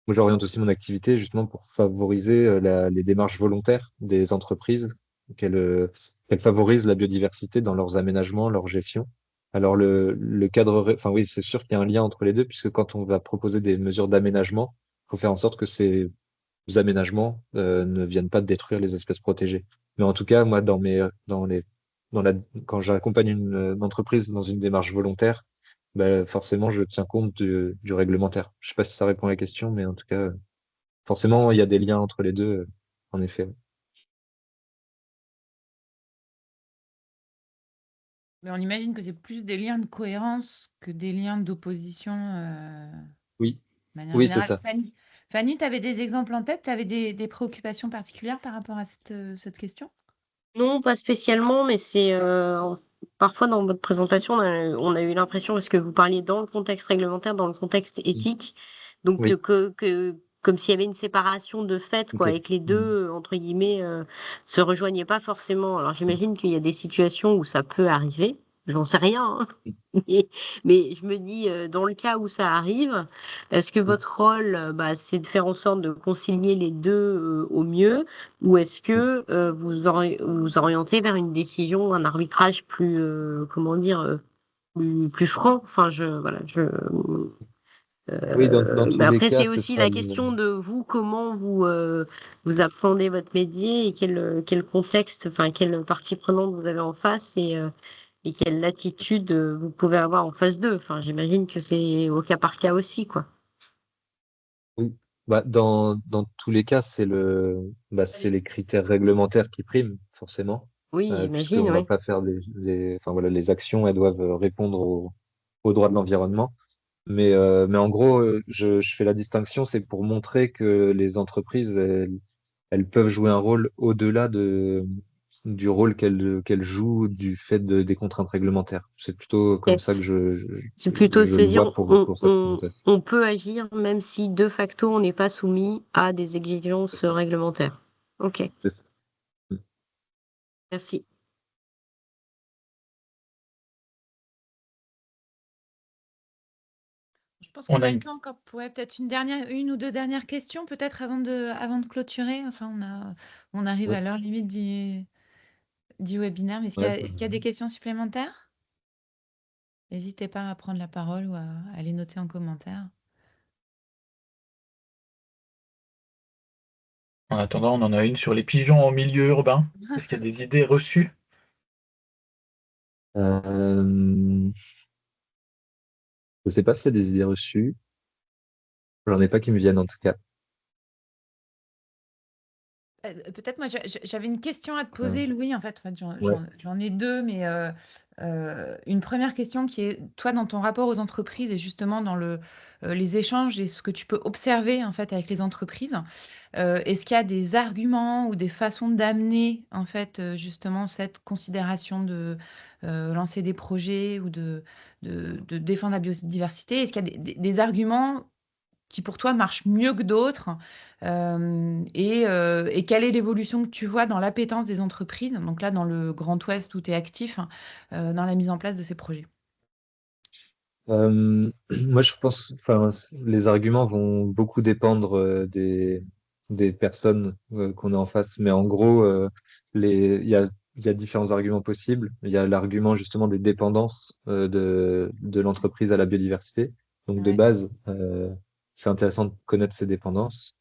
moi, j'oriente aussi mon activité justement pour favoriser les démarches volontaires des entreprises, qu'elles qu'elles favorisent la biodiversité dans leurs aménagements, leur gestion. Alors, enfin oui, c'est sûr qu'il y a un lien entre les deux, puisque quand on va proposer des mesures d'aménagement, il faut faire en sorte que ces aménagements ne viennent pas détruire les espèces protégées. Mais en tout cas, moi, quand j'accompagne une entreprise dans une démarche volontaire, forcément, je tiens compte du réglementaire. Je sais pas si ça répond à la question, mais en tout cas, forcément, il y a des liens entre les deux, en effet. Mais on imagine que c'est plus des liens de cohérence que des liens d'opposition Oui, de manière oui, c'est générale. ça. Fanny, tu avais des exemples en tête? Tu avais des préoccupations particulières par rapport à cette question? Non, pas spécialement, mais c'est parfois dans votre présentation, on a eu l'impression, parce que vous parliez dans le contexte réglementaire, dans le contexte Mm. éthique, donc Oui, comme s'il y avait une séparation de fait, quoi, ok. et que les deux, Mm. entre guillemets, se rejoignaient pas forcément. Alors j'imagine qu'il y a des situations où ça peut arriver, j'en sais rien, hein. Mais, mais je me dis, dans le cas où ça arrive, est-ce que Mm. votre rôle, c'est de faire en sorte de concilier les deux au mieux, ou est-ce Mm. que vous orientez vers une décision, un arbitrage plus, comment dire, plus franc? Enfin, Oui, dans tous mais les après, cas, c'est ce aussi sera la le. question de vous, comment vous appréhendez votre métier et quel contexte, enfin, quelle partie prenante vous avez en face et quelle latitude vous pouvez avoir en face d'eux. Enfin, j'imagine que c'est au cas par cas aussi, quoi. Oui. Dans tous les cas, c'est les critères réglementaires qui priment, forcément, Oui, puisqu'on j'imagine, ne va oui. pas faire enfin, voilà, les actions, elles doivent répondre aux droits de l'environnement. Mais en gros, je fais la distinction, c'est pour montrer que les entreprises, elles peuvent jouer un rôle au-delà du rôle qu'elles jouent du fait des contraintes réglementaires. C'est plutôt comme ça que C'est plutôt je se le dire, vois pour cette présentation. on peut agir même si de facto on n'est pas soumis à des exigences C'est ça. réglementaires. Ok, C'est ça. merci. pense On qu'on a a le une... temps encore pour peut-être une ou deux dernières questions, peut-être avant de clôturer. Enfin, on arrive Ouais, à l'heure limite du webinaire. Mais ouais, est-ce qu'il y a des questions supplémentaires? N'hésitez pas à prendre la parole ou à les noter en commentaire. En attendant, on en a une sur les pigeons en milieu urbain. Est-ce qu'il y a des idées reçues? je sais pas s'il y a des idées reçues. J'en ai pas qui me viennent en tout cas. Peut-être moi j'avais une question à te Euh, poser, Louis. En fait, ouais. j'en ai deux, mais une première question qui est, toi, dans ton rapport aux entreprises et justement dans les échanges et ce que tu peux observer en fait avec les entreprises, est-ce qu'il y a des arguments ou des façons d'amener en fait justement cette considération de lancer des projets ou de défendre la biodiversité? Est-ce qu'il y a des arguments qui pour toi marchent mieux que d'autres et quelle est l'évolution que tu vois dans l'appétence des entreprises, donc là dans le Grand Ouest où tu es actif, dans la mise en place de ces projets? Moi, je pense, enfin, les arguments vont beaucoup dépendre des personnes qu'on a en face. Mais en gros, il y a différents arguments possibles. Il y a l'argument justement des dépendances de l'entreprise à la biodiversité. Donc, de Ouais, base, c'est intéressant de connaître ces dépendances.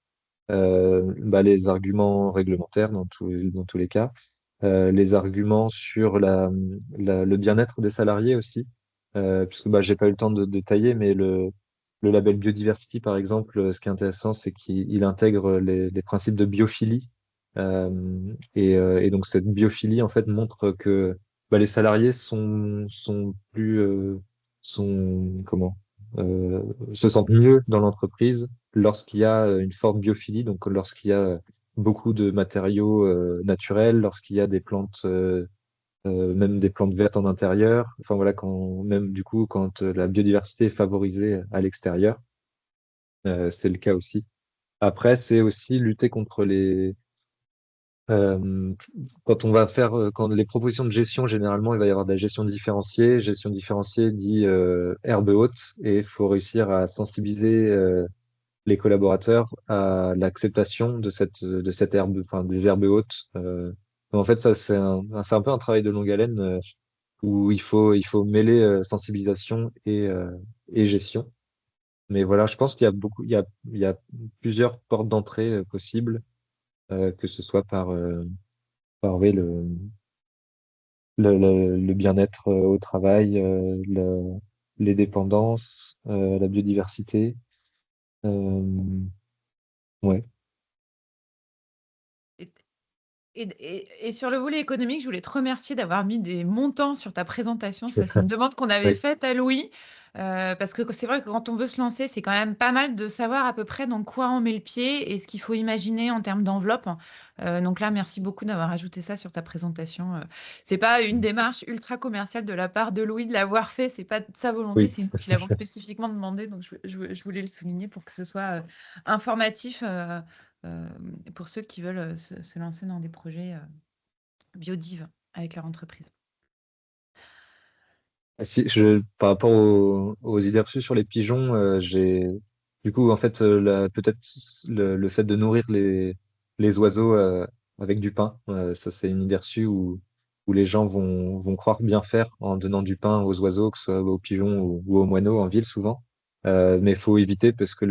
Bah, les arguments réglementaires dans tous les cas, les arguments sur le bien-être des salariés aussi, puisque bah, j'ai pas eu le temps de détailler, mais le label Biodiversity, par exemple, ce qui est intéressant, c'est qu'il intègre les principes de biophilie. Et donc cette biophilie, en fait, montre que bah, les salariés sont plus, comment, euh, se sentent mieux dans l'entreprise lorsqu'il y a une forte biophilie, donc lorsqu'il y a beaucoup de matériaux naturels, lorsqu'il y a des plantes, même des plantes vertes en intérieur, enfin voilà, même du coup, quand la biodiversité est favorisée à l'extérieur, c'est le cas aussi. Après, c'est aussi lutter contre euh, quand on va faire, quand les propositions de gestion, généralement, il va y avoir de la gestion différenciée. Gestion différenciée dit herbe haute, et il faut réussir à sensibiliser les collaborateurs à l'acceptation de cette herbe, enfin des herbes hautes. En fait, ça, c'est un peu un travail de longue haleine où il faut mêler sensibilisation et gestion. Mais voilà, je pense qu'il y a il y a plusieurs portes d'entrée possibles, que ce soit par oui, le bien-être au travail, les dépendances, la biodiversité. Euh, ouais. et, et sur le volet économique, je voulais te remercier d'avoir mis des montants sur ta présentation. Ça, c'est une demande qu'on avait Oui. faite à Louis. Parce que c'est vrai que quand on veut se lancer, c'est quand même pas mal de savoir à peu près dans quoi on met le pied et ce qu'il faut imaginer en termes d'enveloppe. Donc là, merci beaucoup d'avoir ajouté ça sur ta présentation. C'est pas une démarche ultra commerciale de la part de Louis de l'avoir fait, c'est pas de sa volonté, Oui. c'est nous qui l'avons spécifiquement demandé. Donc je voulais le souligner pour que ce soit informatif. Euh, pour ceux qui veulent se lancer dans des projets biodives avec leur entreprise. Ah, si, par rapport aux idées reçues sur les pigeons, du coup, en fait, peut-être le fait de nourrir les oiseaux avec du pain, ça, c'est une idée reçue où les gens vont croire bien faire en donnant du pain aux oiseaux, que ce soit aux pigeons ou aux moineaux en ville, souvent. Mais il faut éviter parce que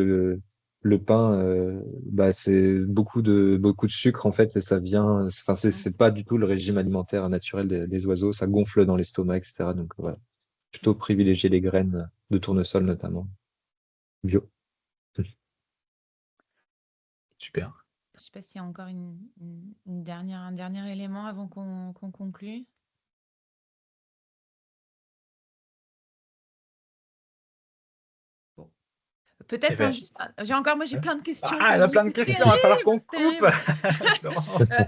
le pain, bah, c'est beaucoup de sucre, en fait, et ça vient, enfin, c'est pas du tout le régime alimentaire naturel des oiseaux, ça gonfle dans l'estomac, etc. Donc, voilà, plutôt privilégier les graines de tournesol notamment, bio. Super. Je ne sais pas s'il y a encore un dernier élément avant qu'on conclue. Bon. Eh Peut-être ben, juste, moi j'ai plein de questions elle a aujourd'hui, plein de c'est questions, il va falloir qu'on coupe. terrible. Non.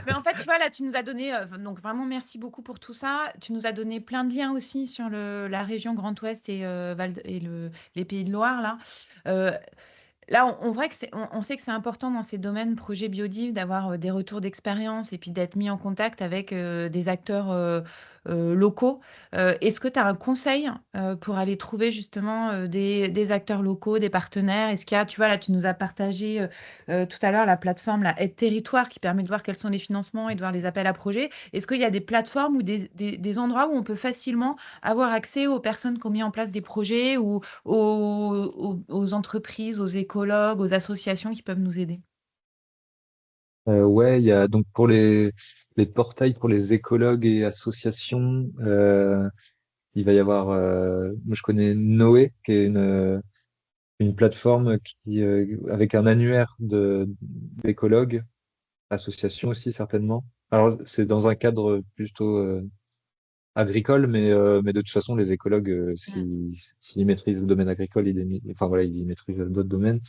Mais en fait, tu vois, là, tu nous as donné, donc vraiment merci beaucoup pour tout ça. Tu nous as donné plein de liens aussi sur la région Grand Ouest et, les Pays de Loire, là. Euh, Là, on sait que c'est important dans ces domaines projets biodives d'avoir des retours d'expérience et puis d'être mis en contact avec des acteurs locaux. Est-ce que tu as un conseil pour aller trouver justement des acteurs locaux, des partenaires? Est-ce qu'il y a, tu vois, là, tu nous as partagé tout à l'heure la plateforme, la Aide Territoire, qui permet de voir quels sont les financements et de voir les appels à projets. Est-ce qu'il y a des plateformes ou des endroits où on peut facilement avoir accès aux personnes qui ont mis en place des projets ou aux entreprises, aux écologues, aux associations qui peuvent nous aider? Ouais, il y a donc pour les portails pour les écologues et associations, il va y avoir, moi je connais Noé, qui est une plateforme qui, avec un annuaire d'écologues, associations aussi certainement. Alors c'est dans un cadre plutôt agricole, mais de toute façon les écologues, Mm. s'ils maîtrisent le domaine agricole, enfin voilà, ils maîtrisent d'autres domaines.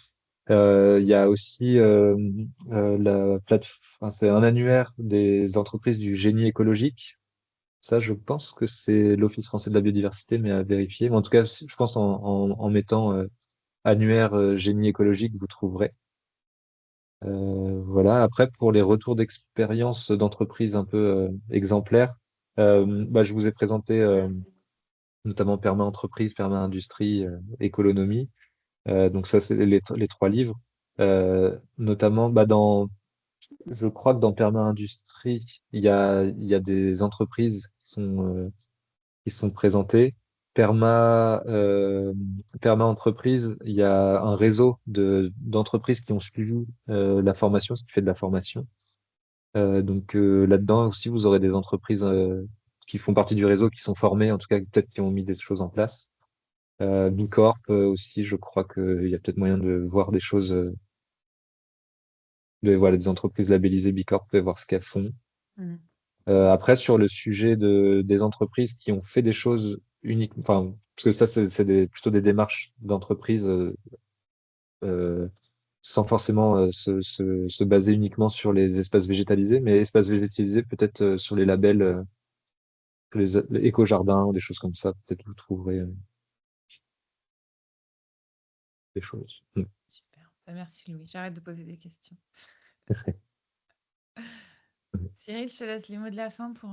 Il y a aussi la plateforme, enfin, c'est un annuaire des entreprises du génie écologique. Ça, je pense que c'est l'Office français de la biodiversité, mais à vérifier. Mais en tout cas, je pense en mettant annuaire génie écologique, vous trouverez. Voilà. Après, pour les retours d'expérience d'entreprises un peu exemplaires, bah, je vous ai présenté notamment Perma Entreprise, Perma Industrie, Économie. Donc ça, c'est les trois livres. Notamment, bah, je crois que dans Perma Industrie, il y a des entreprises qui sont présentées. Perma Entreprise, il y a un réseau d'entreprises qui ont suivi la formation, ce qui fait de la formation. Donc là-dedans aussi, vous aurez des entreprises qui font partie du réseau, qui sont formées, en tout cas peut-être qui ont mis des choses en place. Bicorp aussi, je crois qu'il y a peut-être moyen de voir des choses, voilà, des entreprises labellisées Bicorp, et voir ce qu'elles font. Mm. Après, sur le sujet des entreprises qui ont fait des choses uniques, enfin, parce que ça, c'est plutôt des démarches d'entreprises euh, sans forcément se baser uniquement sur les espaces végétalisés, mais espaces végétalisés peut-être sur les labels, les éco-jardins, des choses comme ça, peut-être vous trouverez des choses. Super. Merci Louis. J'arrête de poser des questions. Cyril, je te laisse les mots de la fin pour.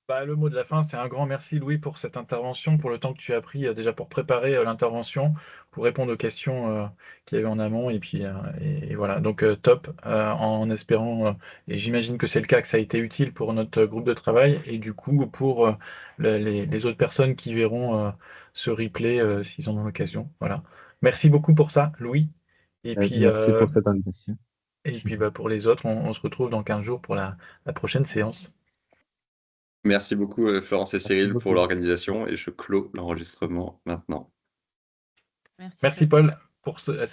Bah, le mot de la fin, c'est un grand merci Louis pour cette intervention, pour le temps que tu as pris déjà pour préparer l'intervention, pour répondre aux questions qu'il y avait en amont. Et puis et voilà, donc top, en espérant, et j'imagine que c'est le cas, que ça a été utile pour notre groupe de travail et du coup pour les autres personnes qui verront ce replay s'ils en ont l'occasion. Voilà. Merci beaucoup pour ça, Louis. Et puis, Merci pour cette invitation. bah, pour les autres, on se retrouve dans 15 jours pour la prochaine séance. Merci beaucoup, Florence et Merci Cyril, pour beaucoup. l'organisation et je clôt l'enregistrement maintenant. Merci Merci Paul. Paul pour cette